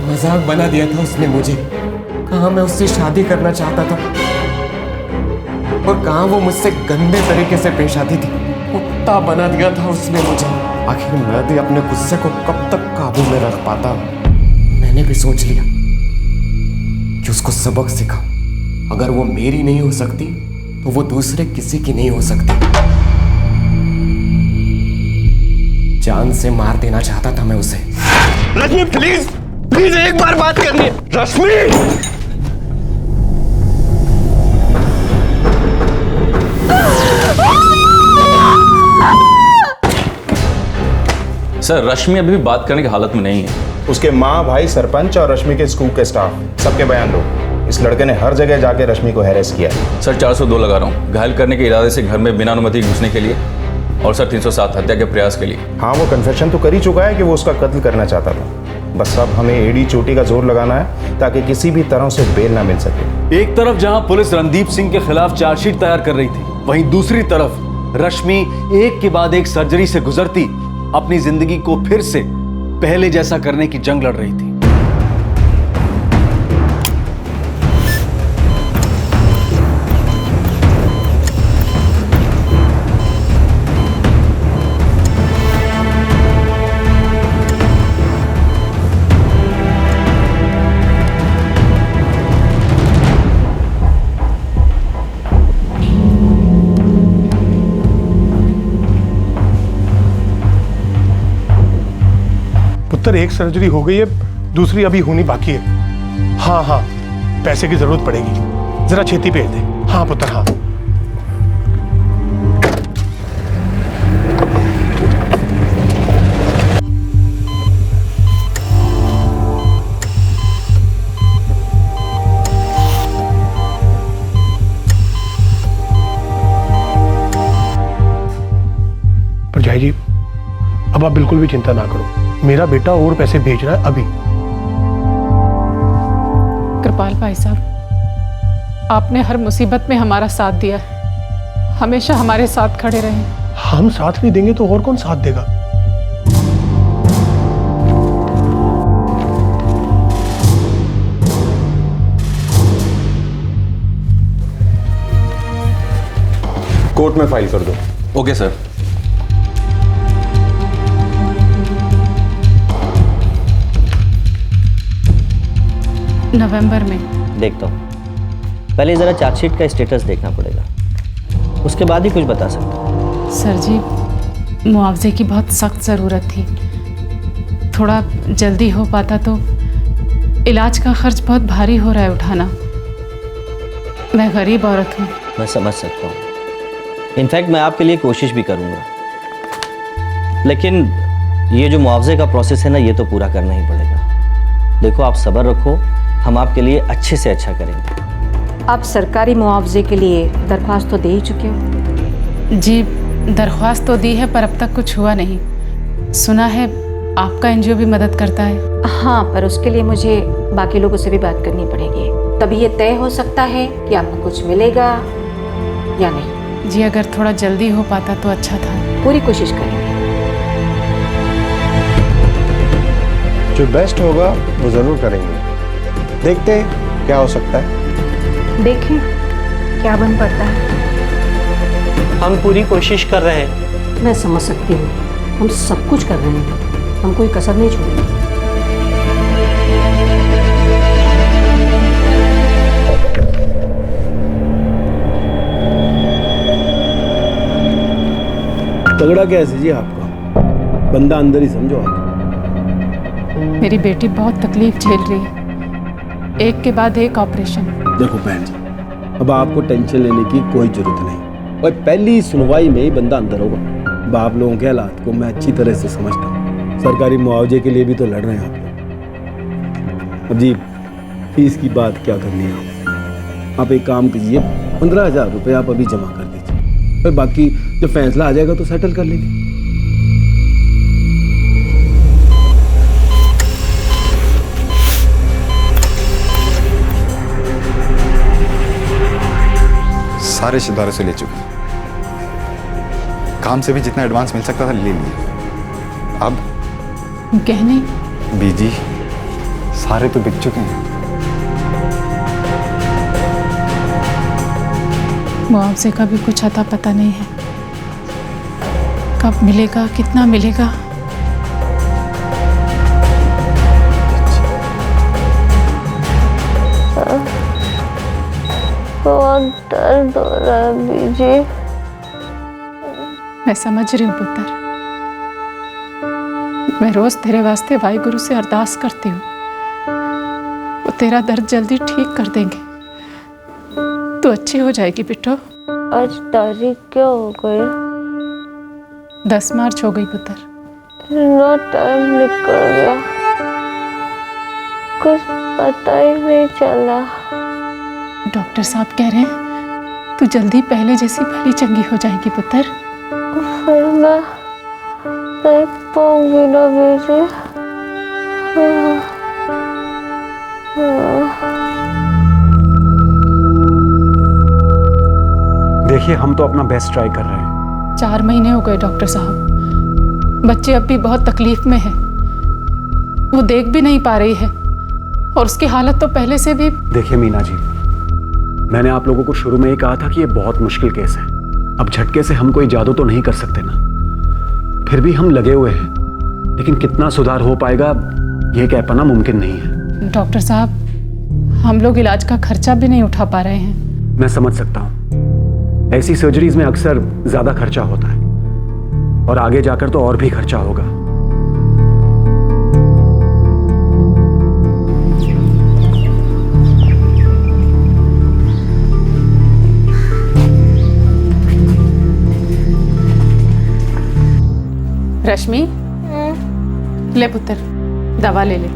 Speaker 11: मजाक बना दिया था उसने मुझे, कहाँ मैं उससे शादी करना चाहता था और कहाँ वो मुझसे गंदे तरीके से पेश आती थी। कुत्ता बना दिया था उसने मुझे। आखिर मैं भी अपने गुस्से को कब तक काबू में रख पाता। मैंने भी सोच लिया कि उसको सबक सिखाऊं। अगर वो मेरी नहीं हो सकती तो वो दूसरे किसी की नहीं हो सकती। जान से मार देना चाहता था मैं उसे। रश्मि प्लीज प्लीज एक बार बात करनी है। रश्मि
Speaker 17: सर, रश्मि अभी भी बात करने की हालत में नहीं है।
Speaker 1: उसके माँ, भाई, सरपंच और रश्मि के स्कूल के स्टाफ सबके बयान लो। इस लड़के ने हर जगह जाके रश्मि को हैरेस किया।
Speaker 17: सर 402 लगा रहा हूँ घायल करने के इरादे से घर में बिना अनुमति घुसने के लिए, और सर 307 हत्या के प्रयास के लिए।
Speaker 1: हाँ, वो कन्फेशन तो कर ही चुका है कि वो उसका कत्ल करना चाहता था। बस अब हमें एड़ी चोटी का जोर लगाना है ताकि किसी भी तरह से बेल ना मिल सके।
Speaker 4: एक तरफ जहां पुलिस रणदीप सिंह के खिलाफ चार्जशीट तैयार कर रही थी, वहीं दूसरी तरफ रश्मि एक के बाद एक सर्जरी से गुजरती अपनी जिंदगी को फिर से पहले जैसा करने की जंग लड़ रही थी।
Speaker 9: पुत्र, एक सर्जरी हो गई है, दूसरी अभी होनी बाकी है। हाँ हाँ, पैसे की जरूरत पड़ेगी, जरा छेती भेज दे। हाँ पुत्र, हाँ। परजाई जी, अब आप बिल्कुल भी चिंता ना करो, मेरा बेटा और पैसे भेज रहा है अभी।
Speaker 3: कृपाल भाई साहब, आपने हर मुसीबत में हमारा साथ दिया है, हमेशा हमारे साथ खड़े रहे।
Speaker 9: हम साथ नहीं देंगे तो और कौन साथ देगा?
Speaker 1: कोर्ट में फाइल कर दो।
Speaker 17: Okay sir.
Speaker 3: नवंबर में
Speaker 19: देखता हूँ, पहले जरा चार्जशीट का स्टेटस देखना पड़ेगा, उसके बाद ही कुछ बता सकता हूँ।
Speaker 3: सर जी, मुआवजे की बहुत सख्त ज़रूरत थी, थोड़ा जल्दी हो पाता तो। इलाज का खर्च बहुत भारी हो रहा है उठाना, मैं गरीब औरत हूँ।
Speaker 19: मैं समझ सकता हूँ, इनफैक्ट मैं आपके लिए कोशिश भी करूँगा, लेकिन ये जो मुआवजे का प्रोसेस है ना, ये तो पूरा करना ही पड़ेगा। देखो, आप सब्र रखो, हम आपके लिए अच्छे से अच्छा करेंगे।
Speaker 5: आप सरकारी मुआवजे के लिए दरख्वास्त तो दे ही चुके हो?
Speaker 3: जी, दरख्वास्त तो दी है, पर अब तक कुछ हुआ नहीं। सुना है आपका एनजीओ भी मदद करता है।
Speaker 5: हाँ, पर उसके लिए मुझे बाकी लोगों से भी बात करनी पड़ेगी, तभी ये तय हो सकता है कि आपको कुछ मिलेगा या नहीं।
Speaker 3: जी, अगर थोड़ा जल्दी हो पाता तो अच्छा था।
Speaker 5: पूरी कोशिश करेंगे।
Speaker 6: जो बेस्ट होगा वो जरूर करेंगे, देखते हैं क्या हो सकता है।
Speaker 5: देखें क्या बन पड़ता है।
Speaker 19: हम पूरी कोशिश कर रहे हैं।
Speaker 5: मैं समझ सकती हूँ, हम सब कुछ कर रहे हैं, हम कोई कसर नहीं छोड़ेंगे।
Speaker 6: तगड़ा कैसे जी आपका? बंदा अंदर ही समझो आप।
Speaker 3: मेरी बेटी बहुत तकलीफ झेल रही है, एक के बाद एक ऑपरेशन।
Speaker 6: देखो बहन जी, अब आपको टेंशन लेने की कोई जरूरत नहीं, और पहली सुनवाई में ही बंदा अंदर होगा। बाप लोगों के हालात को मैं अच्छी तरह से समझता हूँ, सरकारी मुआवजे के लिए भी तो लड़ रहे हैं आप लोग। अब जी, फीस की बात क्या करनी है, आप एक काम कीजिए, 15,000 रुपये आप अभी जमा कर दीजिए, फिर बाकी जब फैसला आ जाएगा तो सेटल कर लेंगे।
Speaker 18: सारे रिश्तेदारों से ले चुके, काम से भी जितना एडवांस मिल सकता था ले लिए। अब
Speaker 3: गहने
Speaker 18: बीजी सारे तो बिक चुके हैं।
Speaker 3: मुआवजे का भी कुछ अता पता नहीं है, कब मिलेगा, कितना मिलेगा।
Speaker 7: बहुत दर्द हो रहा है बीजी।
Speaker 3: मैं समझ रही हूँ पुत्र, मैं रोज तेरे वास्ते वाहिगुरु से अरदास करती हूँ, वो तेरा दर्द जल्दी ठीक कर देंगे, तू अच्छी हो जाएगी बेटो।
Speaker 7: आज तारीख क्या हो गई?
Speaker 3: 10 मार्च हो गई पुत्र।
Speaker 7: इतना टाइम निकल गया, कुछ पता ही नहीं चला।
Speaker 3: डॉक्टर साहब कह रहे हैं तू जल्दी पहले जैसी भली चंगी हो जाएगी पुत्र।
Speaker 7: फिर मैं देख पाऊंगी ना बीजी?
Speaker 15: देखिए, हम तो अपना बेस्ट ट्राई कर रहे हैं।
Speaker 3: 4 महीने हो गए डॉक्टर साहब, बच्चे अब भी बहुत तकलीफ में है, वो देख भी नहीं पा रही है और उसकी हालत तो पहले से भी।
Speaker 15: देखिए मीना जी, मैंने आप लोगों को शुरू में ही कहा था कि ये बहुत मुश्किल केस है। अब झटके से हम कोई जादू तो नहीं कर सकते ना, फिर भी हम लगे हुए हैं, लेकिन कितना सुधार हो पाएगा ये कह पाना मुमकिन नहीं है।
Speaker 3: डॉक्टर साहब, हम लोग इलाज का खर्चा भी नहीं उठा पा रहे हैं।
Speaker 15: मैं समझ सकता हूँ, ऐसी सर्जरीज में अक्सर ज्यादा खर्चा होता है और आगे जाकर तो और भी खर्चा होगा।
Speaker 3: रश्मि, ले पुत्र, दवा ले ले।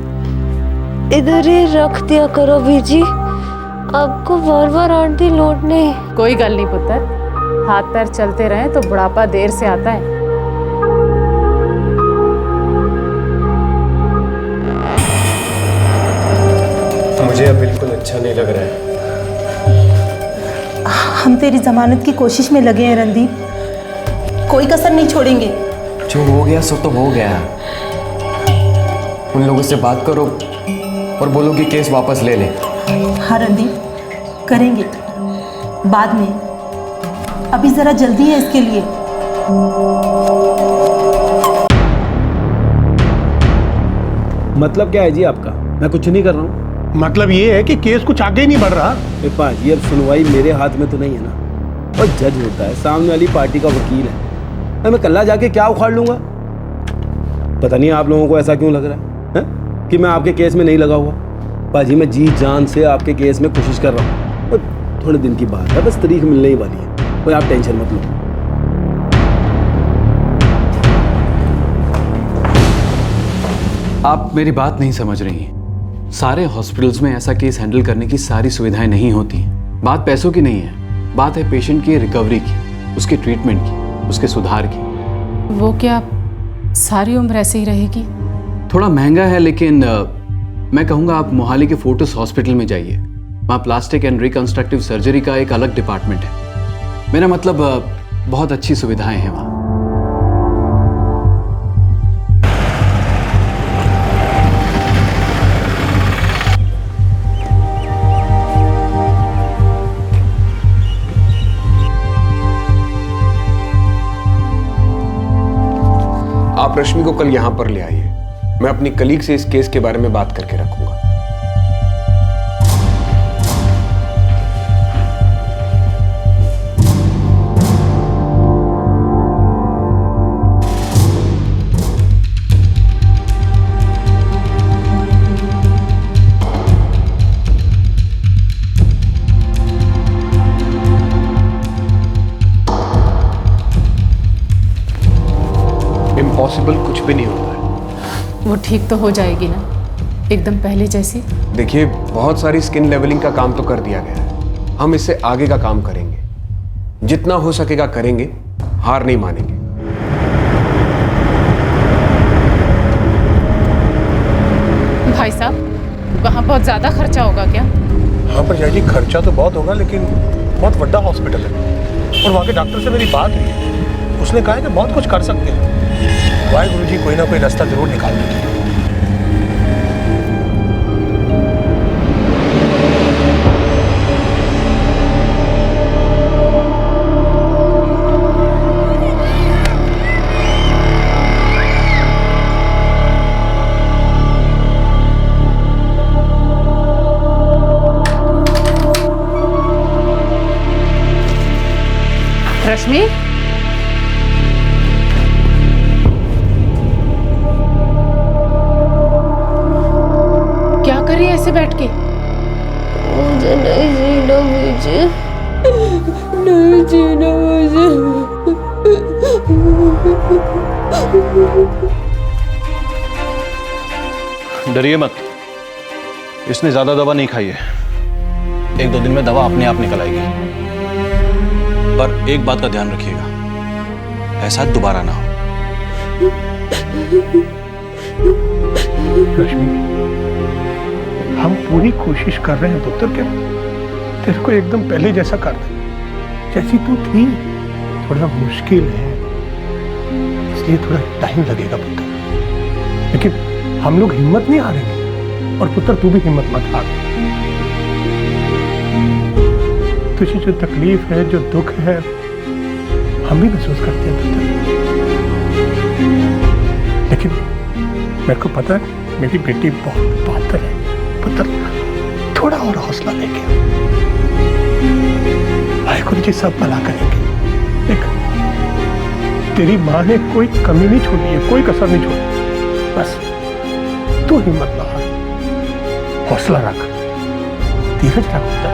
Speaker 7: इधर ही रख दिया करो बीजी, आपको बार बार आंटी लोड नहीं।
Speaker 3: कोई गल नहीं पुत्र, हाथ पैर चलते रहे तो बुढ़ापा देर से आता है।
Speaker 9: मुझे अब बिल्कुल अच्छा नहीं लग रहा है।
Speaker 12: हम तेरी जमानत की कोशिश में लगे हैं रणदीप, कोई कसर नहीं छोड़ेंगे।
Speaker 11: जो हो गया सो तो हो गया। उन लोगों से बात करो और बोलो कि केस वापस ले ले।
Speaker 12: हाँ रणदीप, करेंगे बाद में, अभी जरा जल्दी है इसके लिए।
Speaker 6: मतलब क्या है जी आपका? मैं कुछ नहीं कर रहा हूँ।
Speaker 9: मतलब ये है कि केस कुछ आगे ही नहीं बढ़ रहा।
Speaker 6: पाजी, अब सुनवाई मेरे हाथ में तो नहीं है ना, और जज होता है, सामने वाली पार्टी का वकील है। मैं कल्ला जाके क्या उखाड़ लूंगा? पता नहीं आप लोगों को ऐसा क्यों लग रहा है कि मैं आपके केस में नहीं लगा हुआ। पाजी, मैं जी जान से आपके केस में कोशिश कर रहा हूँ, और थोड़े दिन की बात है, बस तारीख मिलने ही वाली है, कोई आप टेंशन मत लो।
Speaker 2: आप मेरी बात नहीं समझ रही हैं। सारे हॉस्पिटल्स में ऐसा केस हैंडल करने की सारी सुविधाएं नहीं होती हैं। बात पैसों की नहीं है, बात है पेशेंट की रिकवरी की, उसके ट्रीटमेंट की, उसके सुधार की।
Speaker 3: वो क्या सारी उम्र ऐसे ही रहेगी?
Speaker 2: थोड़ा महंगा है, लेकिन मैं कहूँगा आप मोहाली के फोर्टिस हॉस्पिटल में जाइए। वहाँ प्लास्टिक एंड रिकंस्ट्रक्टिव सर्जरी का एक अलग डिपार्टमेंट है। मेरा मतलब बहुत अच्छी सुविधाएं हैं वहाँ।
Speaker 23: आप रश्मि को कल यहां पर ले आइए, मैं अपनी कलीग से इस केस के बारे में बात करके रखूंगा। इम्पॉसिबल कुछ भी नहीं होता है।
Speaker 3: वो ठीक तो हो जाएगी ना, एकदम पहले जैसी?
Speaker 23: देखिए, बहुत सारी स्किन लेवलिंग का काम तो कर दिया गया है, हम इससे आगे का काम करेंगे, जितना हो सकेगा करेंगे, हार नहीं मानेंगे।
Speaker 3: भाई साहब, वहाँ बहुत ज्यादा खर्चा होगा क्या?
Speaker 9: हाँ पर जी खर्चा तो बहुत होगा, लेकिन बहुत बड़ा हॉस्पिटल है और वहाँ के डॉक्टर से मेरी बात हुई है। उसने कहा है कि बहुत कुछ कर सकते हैं। वाहिगुरु जी कोई ना कोई रास्ता जरूर निकाल देंगे।
Speaker 3: रश्मि, क्या कर रही है ऐसे बैठ के?
Speaker 7: मुझे नहीं जीना बीजी, नहीं जीना मुझे।
Speaker 4: डरिए मत, इसने ज्यादा दवा नहीं खाई है। 1-2 दिन में दवा अपने आप निकल आएगी। पर एक बात का ध्यान रखिएगा, ऐसा दोबारा ना हो।
Speaker 9: रश्मि, हम पूरी कोशिश कर रहे हैं पुत्र के तेरे को एकदम पहले जैसा कर दे, जैसी तू थी। थोड़ा मुश्किल है, इसलिए थोड़ा टाइम लगेगा पुत्र, लेकिन हम लोग हिम्मत नहीं हारेंगे। और पुत्र तू भी हिम्मत मत हार। तुझे जो तकलीफ है, जो दुख है, हम भी महसूस करते हैं पुत्र, लेकिन मेरे को पता है मेरी बेटी बहुत बहादुर है। पुत्र थोड़ा और हौसला लेके वाहिगुरु जी सब भला करेंगे। देख, तेरी माँ ने कोई कमी नहीं छोड़ी है, कोई कसर नहीं छोड़ी। बस तू हिम्मत ना हार, हौसला रख, धीरज रख पुत्र।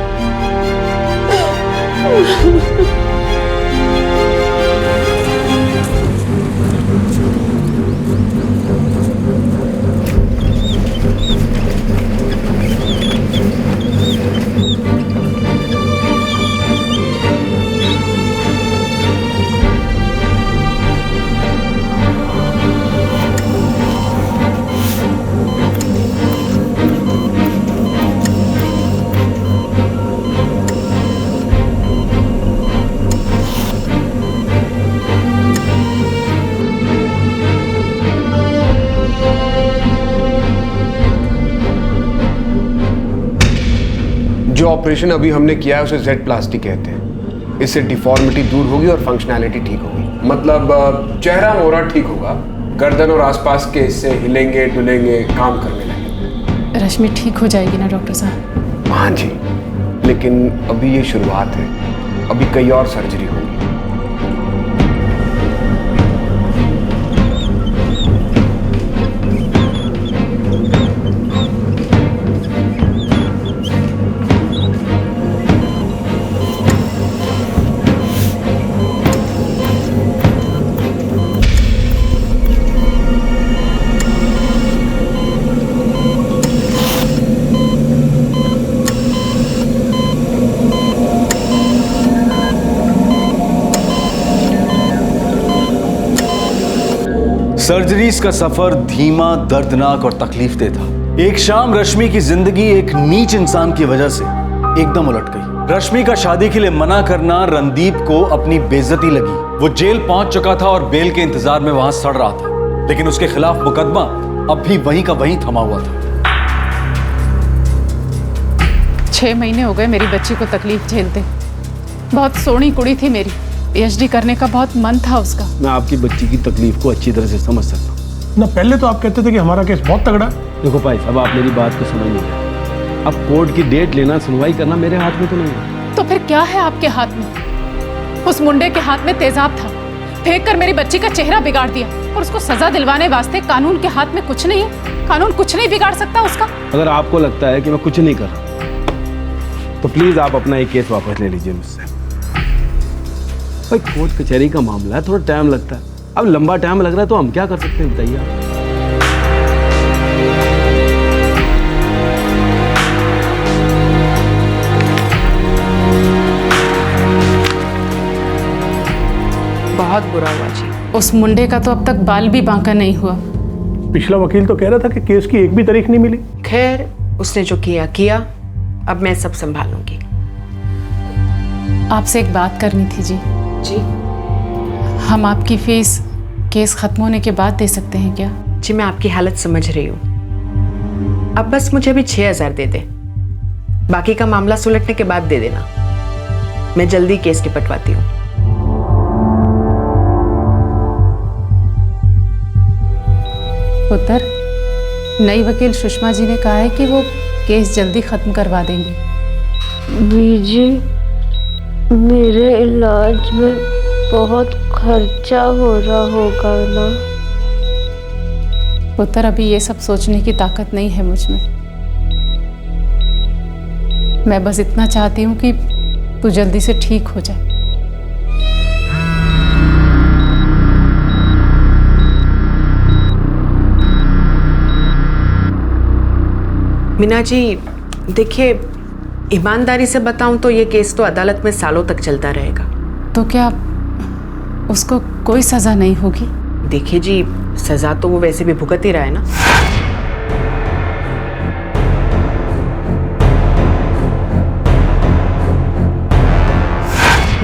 Speaker 23: जो ऑपरेशन अभी हमने किया है उसे जेड प्लास्टिक कहते हैं। इससे डिफॉर्मिटी दूर होगी और फंक्शनैलिटी ठीक होगी। मतलब चेहरा मोहरा ठीक होगा, गर्दन और आसपास के हिस्से हिलेंगे डुलेंगे, काम करने लगेंगे।
Speaker 3: रश्मि ठीक हो जाएगी ना डॉक्टर साहब?
Speaker 23: हाँ जी, लेकिन अभी ये शुरुआत है, अभी कई और सर्जरी होगी।
Speaker 4: सर्जरीज का सफर धीमा, दर्दनाक और तकलीफदेह था। एक शाम रश्मि की जिंदगी एक नीच इंसान की वजह से एकदम उलट गई। रश्मि का शादी के लिए मना करना रणदीप को अपनी बेइज्जती लगी। वो जेल पहुंच चुका था और बेल के इंतजार में वहां सड़ रहा था, लेकिन उसके खिलाफ मुकदमा अब भी वहीं का वहीं थमा हुआ था।
Speaker 3: 6 महीने हो गए मेरी बच्ची को तकलीफ झेलते। बहुत सोहनी कुड़ी थी मेरी, पीएचडी करने का बहुत मन था उसका।
Speaker 6: मैं आपकी बच्ची की तकलीफ को अच्छी तरह से समझ सकता हूँ
Speaker 9: ना। पहले तो आप कहते थे कि हमारा केस बहुत तगड़ा।
Speaker 6: देखो भाई साहब, आप मेरी बात को समझ नहीं रहे। अब कोर्ट की डेट लेना, सुनवाई करना मेरे हाथ में तो नहीं है।
Speaker 3: तो फिर क्या है आपके हाथ में? उस मुंडे के हाथ में तेजाब था, फेंक कर मेरी बच्ची का चेहरा बिगाड़ दिया, और उसको सजा दिलवाने वास्ते कानून के हाथ में कुछ नहीं है। कानून कुछ नहीं बिगाड़ सकता उसका।
Speaker 6: अगर आपको लगता है कि मैं कुछ नहीं कर रहा, तो प्लीज आप अपना ये केस वापस ले लीजिए मुझसे। भाई कोर्ट कचहरी का मामला है, थोड़ा टाइम लगता है। अब लंबा टाइम लग रहा है तो हम क्या कर सकते हैं, बताइए आप।
Speaker 5: बहुत बुरा हुआ जी।
Speaker 3: उस मुंडे का तो अब तक बाल भी बांका नहीं हुआ।
Speaker 9: पिछला वकील तो कह रहा था कि केस की एक भी तारीख नहीं मिली।
Speaker 5: खैर, उसने जो किया किया, अब मैं सब संभालूंगी।
Speaker 3: आपसे एक बात करनी थी जी।
Speaker 5: जी?
Speaker 3: हम आपकी फीस केस खत्म होने के बाद दे सकते हैं क्या?
Speaker 5: जी, मैं आपकी हालत समझ रही हूँ। अब बस मुझे अभी 6,000 दे दे, बाकी का मामला सुलटने के बाद दे देना। मैं जल्दी केस निपटवाती हूँ।
Speaker 3: पुत्र, नई वकील सुषमा जी ने कहा है कि वो केस जल्दी खत्म करवा देंगे।
Speaker 7: बीजी, मेरे इलाज में बहुत खर्चा हो रहा होगा ना?
Speaker 3: पुत्र, अभी ये सब सोचने की ताकत नहीं है मुझ में। मैं बस इतना चाहती हूँ कि तू जल्दी से ठीक हो जाए।
Speaker 5: मीना जी, देखिए, ईमानदारी से बताऊं तो ये केस तो अदालत में सालों तक चलता रहेगा।
Speaker 3: तो क्या उसको कोई सजा नहीं होगी?
Speaker 5: देखिए जी, सजा तो वो वैसे भी भुगत ही रहा है ना।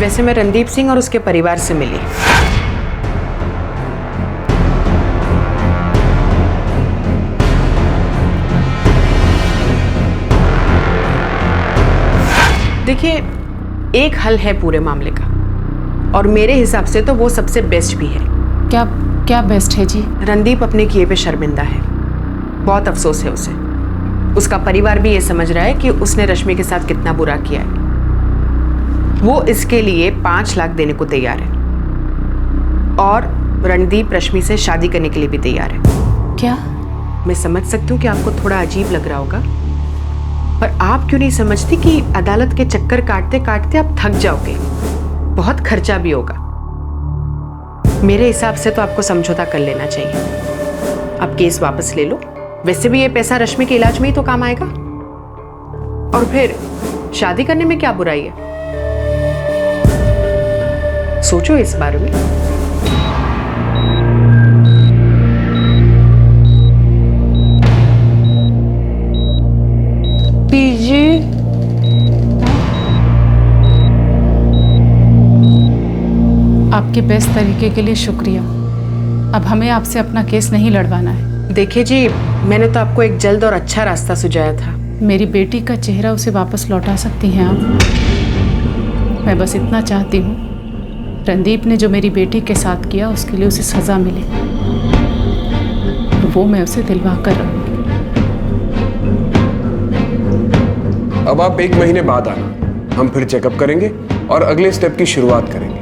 Speaker 5: वैसे मैं रणदीप सिंह और उसके परिवार से मिली। देखिए, एक हल है पूरे मामले का, और मेरे हिसाब से तो वो सबसे बेस्ट भी है।
Speaker 3: क्या क्या बेस्ट है जी?
Speaker 5: रणदीप अपने किए पे शर्मिंदा है, बहुत अफसोस है उसे। उसका परिवार भी ये समझ रहा है कि उसने रश्मि के साथ कितना बुरा किया है। वो इसके लिए 5 लाख देने को तैयार है, और रणदीप रश्मि से शादी करने के लिए भी तैयार है।
Speaker 3: क्या?
Speaker 5: मैं समझ सकती हूँ कि आपको थोड़ा अजीब लग रहा होगा, पर आप क्यों नहीं समझती कि अदालत के चक्कर काटते काटते आप थक जाओगे, बहुत खर्चा भी होगा। मेरे हिसाब से तो आपको समझौता कर लेना चाहिए। आप केस वापस ले लो, वैसे भी ये पैसा रश्मि के इलाज में ही तो काम आएगा, और फिर शादी करने में क्या बुराई है? सोचो इस बारे में।
Speaker 7: बीजी,
Speaker 3: आपके बेस्ट तरीके के लिए शुक्रिया। अब हमें आपसे अपना केस नहीं लड़वाना है।
Speaker 5: देखिए जी, मैंने तो आपको एक जल्द और अच्छा रास्ता सुझाया था।
Speaker 3: मेरी बेटी का चेहरा उसे वापस लौटा सकती हैं आप। मैं बस इतना चाहती हूँ, रणदीप ने जो मेरी बेटी के साथ किया उसके लिए उसे सजा मिले, वो मैं उसे दिलवा कर रहूँगी।
Speaker 23: अब आप 1 महीने बाद आना, हम फिर चेकअप करेंगे और अगले स्टेप की शुरुआत करेंगे।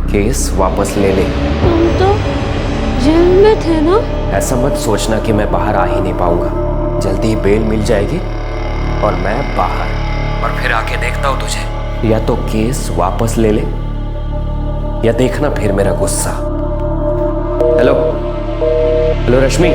Speaker 11: केस वापस ले ले।
Speaker 7: तुम तो जेल में थे ना?
Speaker 11: ऐसा मत सोचना कि मैं बाहर आ ही नहीं पाऊंगा। जल्दी ही बेल मिल जाएगी और मैं बाहर, और फिर आके देखता हूँ तुझे। या तो केस वापस ले ले या देखना फिर मेरा गुस्सा। हेलो हेलो रश्मि,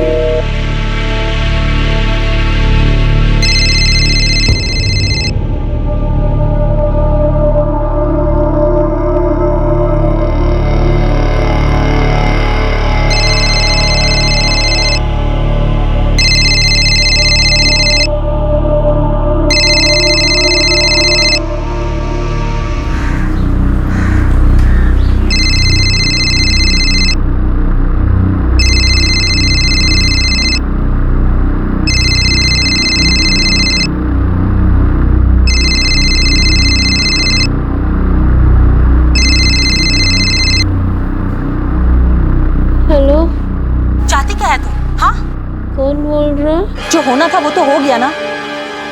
Speaker 7: कौन बोल रहा?
Speaker 12: जो होना था वो तो हो गया ना,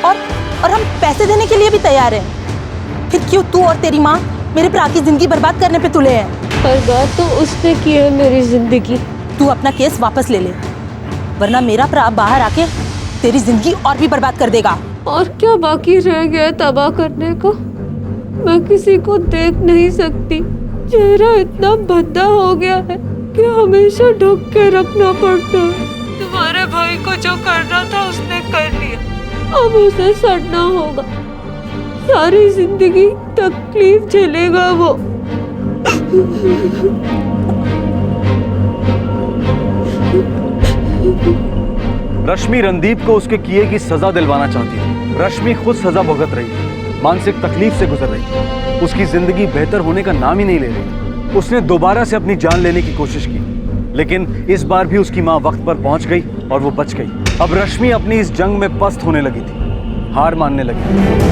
Speaker 12: और हम पैसे देने के लिए भी तैयार हैं। फिर क्यों तू और तेरी माँ मेरे भरा की जिंदगी बर्बाद करने पे तुले हैं?
Speaker 7: बर्बाद तो उसने की है मेरी जिंदगी।
Speaker 12: तू अपना केस वापस ले ले, वरना मेरा भरा बाहर आके तेरी जिंदगी और भी बर्बाद कर देगा।
Speaker 7: और क्या बाकी रह गया है तबाह करने को? मैं किसी को देख नहीं सकती। चेहरा इतना भद्दा हो गया है कि हमेशा ढक के रखना पड़ता है। तुम्हारे भाई को जो करना था उसने कर लिया, अब उसे सड़ना होगा। सारी जिंदगी तकलीफ झेलेगा वो।
Speaker 4: रश्मि रणदीप को उसके किए की सजा दिलवाना चाहती है। रश्मि खुद सजा भुगत रही है, मानसिक तकलीफ से गुजर रही है, उसकी जिंदगी बेहतर होने का नाम ही नहीं ले रही। उसने दोबारा से अपनी जान लेने की कोशिश की, लेकिन इस बार भी उसकी मां वक्त पर पहुंच गई और वो बच गई। अब रश्मि अपनी इस जंग में पस्त होने लगी थी, हार मानने लगी।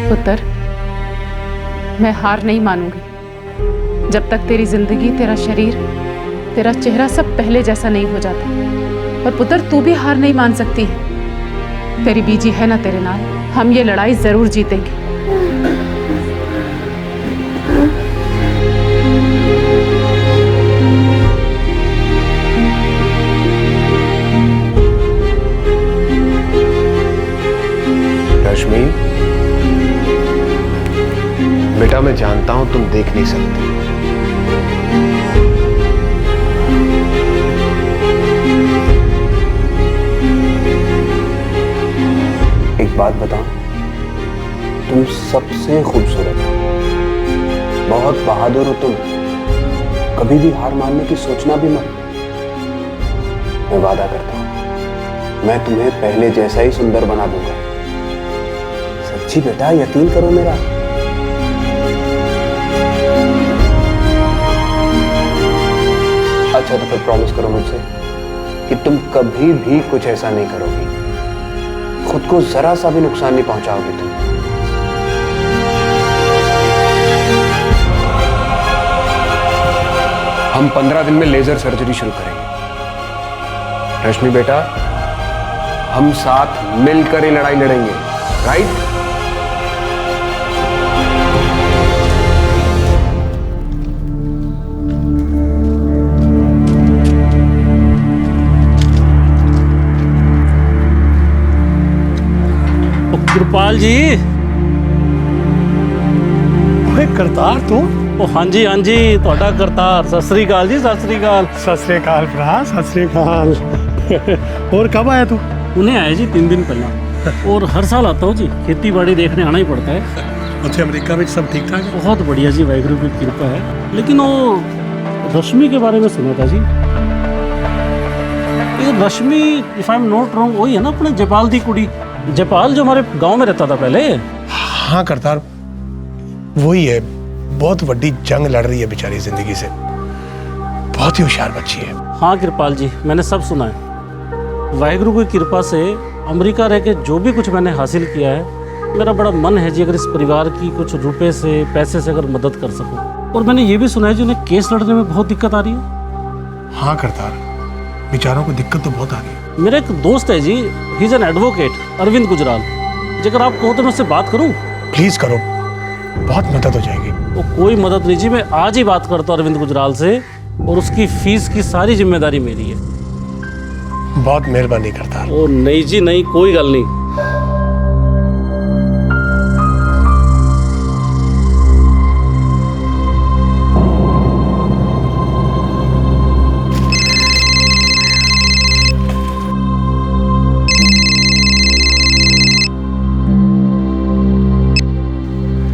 Speaker 3: पुत्र, मैं हार नहीं मानूंगी जब तक तेरी जिंदगी, तेरा शरीर, तेरा चेहरा सब पहले जैसा नहीं हो जाता। और पुत्र, तू भी हार नहीं मान सकती है। तेरी बीजी है ना तेरे नाल, हम ये लड़ाई जरूर जीतेंगे।
Speaker 23: रश्मि, बेटा मैं जानता हूं तुम देख नहीं सकती, एक बात बताओ, तुम सबसे खूबसूरत हो, बहुत बहादुर हो तुम, कभी भी हार मानने की सोचना भी मत। मैं वादा करता हूं मैं तुम्हें पहले जैसा ही सुंदर बना दूंगा। सच्ची बेटा, यकीन करो मेरा। अच्छा तो फिर प्रॉमिस करो मुझसे कि तुम कभी भी कुछ ऐसा नहीं करोगी, खुद को जरा सा भी नुकसान नहीं पहुंचाओगी तुम। हम 15 दिन में लेजर सर्जरी शुरू करेंगे। रश्मि बेटा, हम साथ मिलकर ही लड़ाई लड़ेंगे, राइट?
Speaker 14: कृपाल जी।
Speaker 9: ओए करतार तू?
Speaker 14: ओ हाँ जी ਤੁਹਾਡਾ करतार। सत श्री अकाल जी, सत श्री अकाल।
Speaker 9: सत श्री अकाल भरा, सत श्री अकाल। और कब आया तू?
Speaker 14: उन्हें आया जी 3 दिन पहला, और हर साल आता हूँ जी, खेती बाड़ी देखने आना ही पड़ता है।
Speaker 9: उत्थे अमेरिका में सब ठीक ठाक है?
Speaker 14: बहुत बढ़िया जी, वाहिगुरु की कृपा है। लेकिन वो रश्मि के बारे में सुना था जी, ये Rashmi if I am not wrong वही है ना अपने जयपाल दी कुड़ी, जयपाल जो हमारे गांव में रहता था पहले।
Speaker 9: हाँ करतार, वही है। बहुत बड़ी जंग लड़ रही है बेचारी जिंदगी से, बहुत ही होशियार बच्ची है।
Speaker 14: हाँ कृपाल जी, मैंने सब सुना है। वाहिगुरु की कृपा से अमेरिका रह के जो भी कुछ मैंने हासिल किया है, मेरा बड़ा मन है जी अगर इस परिवार की कुछ रुपए से, पैसे से अगर मदद कर सकूं। और मैंने ये भी सुना है जी उन्हें केस लड़ने में बहुत दिक्कत आ रही है।
Speaker 9: हाँ करतार, बेचारों को दिक्कत तो बहुत आ रही है।
Speaker 14: मेरा एक दोस्त है जी, he is an advocate, Arvind Gujral. अगर आप कहो तो मैं उससे बात करूं?
Speaker 9: प्लीज करो, बहुत मदद हो जाएगी।
Speaker 14: वो कोई मदद नहीं जी, मैं आज ही बात करता हूँ अरविंद गुजराल से, और उसकी फीस की सारी जिम्मेदारी मेरी है।
Speaker 9: बहुत मेहरबानी करता।
Speaker 14: ओ नहीं जी नहीं, कोई गल नहीं।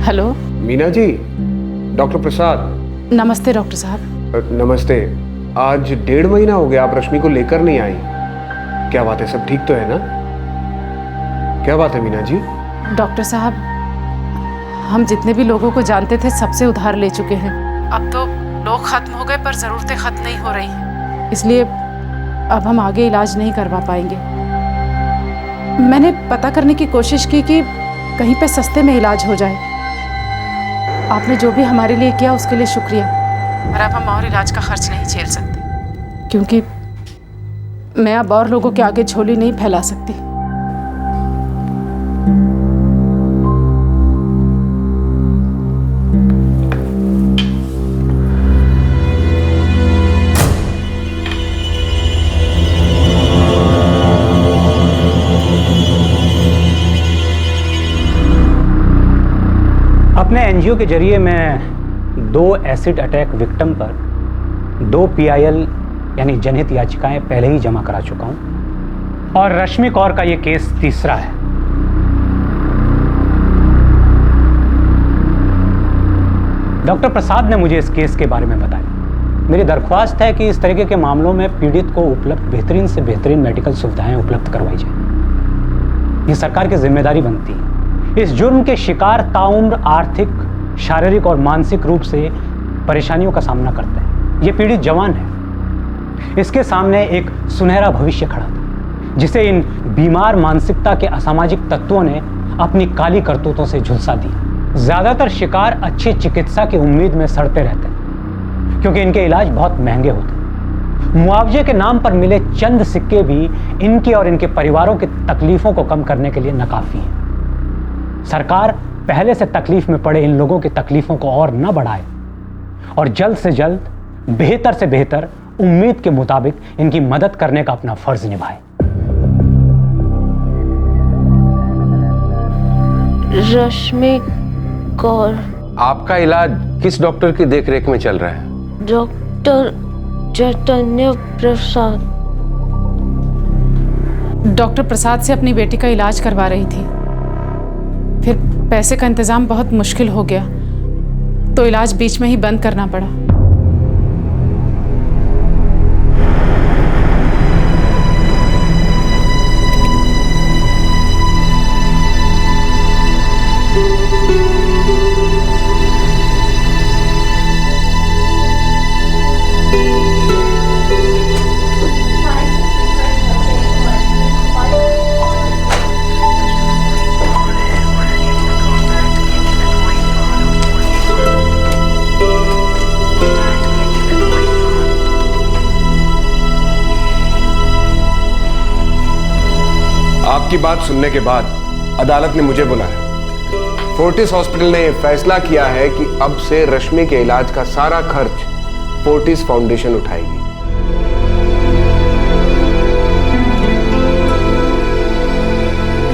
Speaker 3: हेलो
Speaker 23: मीना जी, डॉक्टर प्रसाद।
Speaker 3: नमस्ते डॉक्टर साहब।
Speaker 23: नमस्ते। आज 1.5 महीना हो गया आप रश्मि को लेकर नहीं आई, क्या बात है? सब ठीक तो है ना? क्या बात है मीना जी?
Speaker 3: डॉक्टर साहब, हम जितने भी लोगों को जानते थे सबसे उधार ले चुके हैं। अब तो लोग खत्म हो गए पर ज़रूरतें खत्म नहीं हो रही, इसलिए अब हम आगे इलाज नहीं करवा पाएंगे। मैंने पता करने की कोशिश की कि कहीं पे सस्ते में इलाज हो जाए। आपने जो भी हमारे लिए किया उसके लिए शुक्रिया, पर अब हम और इलाज का खर्च नहीं झेल सकते, क्योंकि मैं अब और लोगों के आगे झोली नहीं फैला सकती।
Speaker 22: अपने एनजीओ के जरिए मैं 2 एसिड अटैक विक्टिम पर 2 PIL यानी जनहित याचिकाएं पहले ही जमा करा चुका हूं और रश्मि कौर का ये केस तीसरा है। डॉक्टर प्रसाद ने मुझे इस केस के बारे में बताया। मेरी दरख्वास्त है कि इस तरीके के मामलों में पीड़ित को उपलब्ध बेहतरीन से बेहतरीन मेडिकल सुविधाएं उपलब्ध करवाई जाए। ये सरकार की जिम्मेदारी बनती है। इस जुर्म के शिकार ताउम्र आर्थिक, शारीरिक और मानसिक रूप से परेशानियों का सामना करते हैं। ये पीड़ित जवान है, इसके सामने एक सुनहरा भविष्य खड़ा था, जिसे इन बीमार मानसिकता के असामाजिक तत्वों ने अपनी काली करतूतों से झुलसा दिया। ज्यादातर शिकार अच्छी चिकित्सा की उम्मीद में सड़ते रहते हैं, क्योंकि इनके इलाज बहुत महंगे होते हैं। मुआवजे के नाम पर मिले चंद सिक्के भी इनकी और इनके परिवारों की तकलीफों को कम करने के लिए नाकाफी है। सरकार पहले से तकलीफ में पड़े इन लोगों की तकलीफों को और न बढ़ाए और जल्द से जल्द बेहतर से बेहतर उम्मीद के मुताबिक इनकी मदद करने का अपना फर्ज निभाए।
Speaker 7: रश्मि कौर।
Speaker 23: आपका इलाज किस डॉक्टर की देखरेख में चल रहा है?
Speaker 7: डॉक्टर चैतन्य प्रसाद।
Speaker 3: डॉक्टर प्रसाद से अपनी बेटी का इलाज करवा रही थी, फिर पैसे का इंतजाम बहुत मुश्किल हो गया तो इलाज बीच में ही बंद करना पड़ा।
Speaker 23: आपकी बात सुनने के बाद अदालत ने मुझे बुलाया। फोर्टिस हॉस्पिटल ने फैसला किया है कि अब से रश्मि के इलाज का सारा खर्च फोर्टिस फाउंडेशन उठाएगी।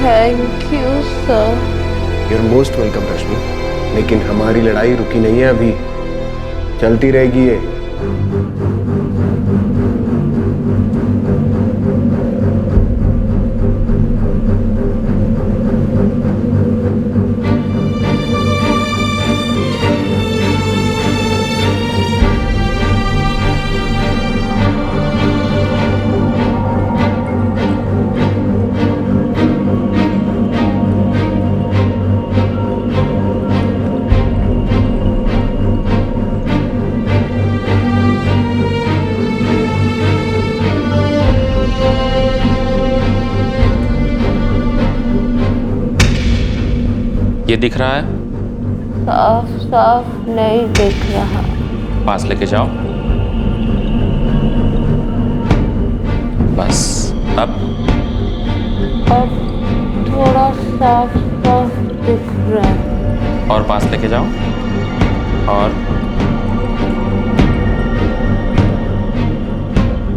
Speaker 7: Thank you sir.
Speaker 23: You're most welcome रश्मि, लेकिन हमारी लड़ाई रुकी नहीं है, अभी चलती रहेगी ये।
Speaker 21: ये दिख रहा है?
Speaker 7: साफ साफ नहीं दिख रहा।
Speaker 21: पास लेके जाओ। बस अब
Speaker 7: थोड़ा साफ साफ दिख रहा है।
Speaker 21: और पास लेके जाओ। और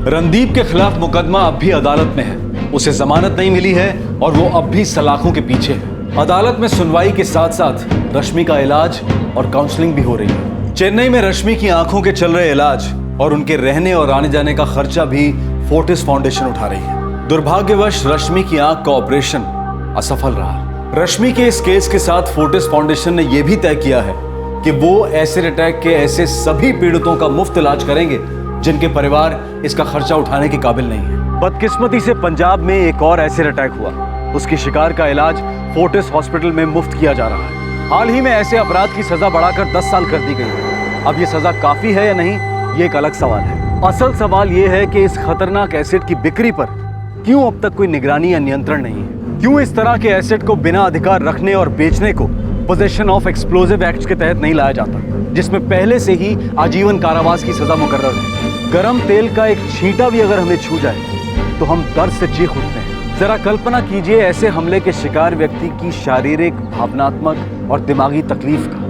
Speaker 4: रणदीप के खिलाफ मुकदमा अब भी अदालत में है। उसे जमानत नहीं मिली है और वो अब भी सलाखों के पीछे है। अदालत में सुनवाई के साथ साथ रश्मि का इलाज और काउंसलिंग भी हो रही है। चेन्नई में रश्मि की आंखों के चल रहे इलाज और उनके रहने और आने जाने का खर्चा भी फोर्टिस फाउंडेशन उठा रही है। दुर्भाग्यवश रश्मि की आंख का ऑपरेशन असफल रहा। रश्मि के इस केस के साथ फोर्टिस फाउंडेशन ने यह भी तय किया है कि वो एसिड अटैक के ऐसे सभी पीड़ितों का मुफ्त इलाज करेंगे जिनके परिवार इसका खर्चा उठाने के काबिल नहीं है। बदकिस्मती से पंजाब में एक और एसिड अटैक हुआ। उसकी शिकार का इलाज फोर्टिस हॉस्पिटल में मुफ्त किया जा रहा है। हाल ही में ऐसे अपराध की सजा बढ़ाकर 10 साल कर दी गई है। अब ये सजा काफी है या नहीं, ये एक अलग सवाल है। असल सवाल ये है कि इस खतरनाक एसिड की बिक्री पर क्यों अब तक कोई निगरानी या नियंत्रण नहीं है? क्यों इस तरह के एसिड को बिना अधिकार रखने और बेचने को पोजेशन ऑफ एक्सप्लोजिव एक्ट के तहत नहीं लाया जाता, जिसमें पहले से ही आजीवन कारावास की सजा मुकर्रर है? गर्म तेल का एक छींटा भी अगर हमें छू जाए तो हम दर्द से चीख उठते हैं। जरा कल्पना कीजिए ऐसे हमले के शिकार व्यक्ति की शारीरिक, भावनात्मक और दिमागी तकलीफ का,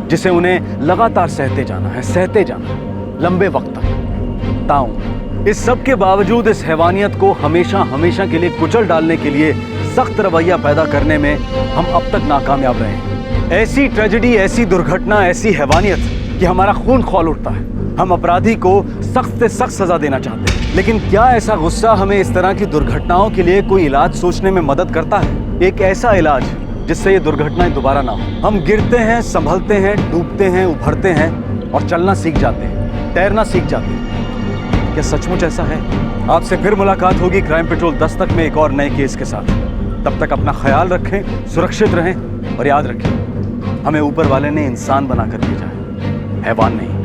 Speaker 4: जिसे उन्हें लगातार सहते जाना लंबे वक्त तक। ताऊं इस सब के बावजूद इस हैवानियत को हमेशा हमेशा के लिए कुचल डालने के लिए सख्त रवैया पैदा करने में हम अब तक नाकामयाब रहे हैं। ऐसी ट्रेजेडी, ऐसी दुर्घटना, ऐसी हैवानियत कि हमारा खून खौल उठता है। हम अपराधी को सख्त से सख्त सजा देना चाहते हैं, लेकिन क्या ऐसा गुस्सा हमें इस तरह की दुर्घटनाओं के लिए कोई इलाज सोचने में मदद करता है? एक ऐसा इलाज जिससे ये दुर्घटनाएं दोबारा ना हो। हम गिरते हैं, संभलते हैं, डूबते हैं, उभरते हैं और चलना सीख जाते हैं, तैरना सीख जाते हैं। क्या सचमुच ऐसा है? आपसे फिर मुलाकात होगी क्राइम पेट्रोल 10 तक में एक और नए केस के साथ। तब तक अपना ख्याल रखें, सुरक्षित रहें और याद रखें, हमें ऊपर वाले ने इंसान बनाकर भेजा है, हैवान नहीं।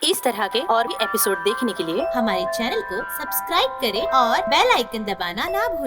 Speaker 8: इस तरह के और भी एपिसोड देखने के लिए हमारे चैनल को सब्सक्राइब करें और बेल आइकन दबाना ना भूलें।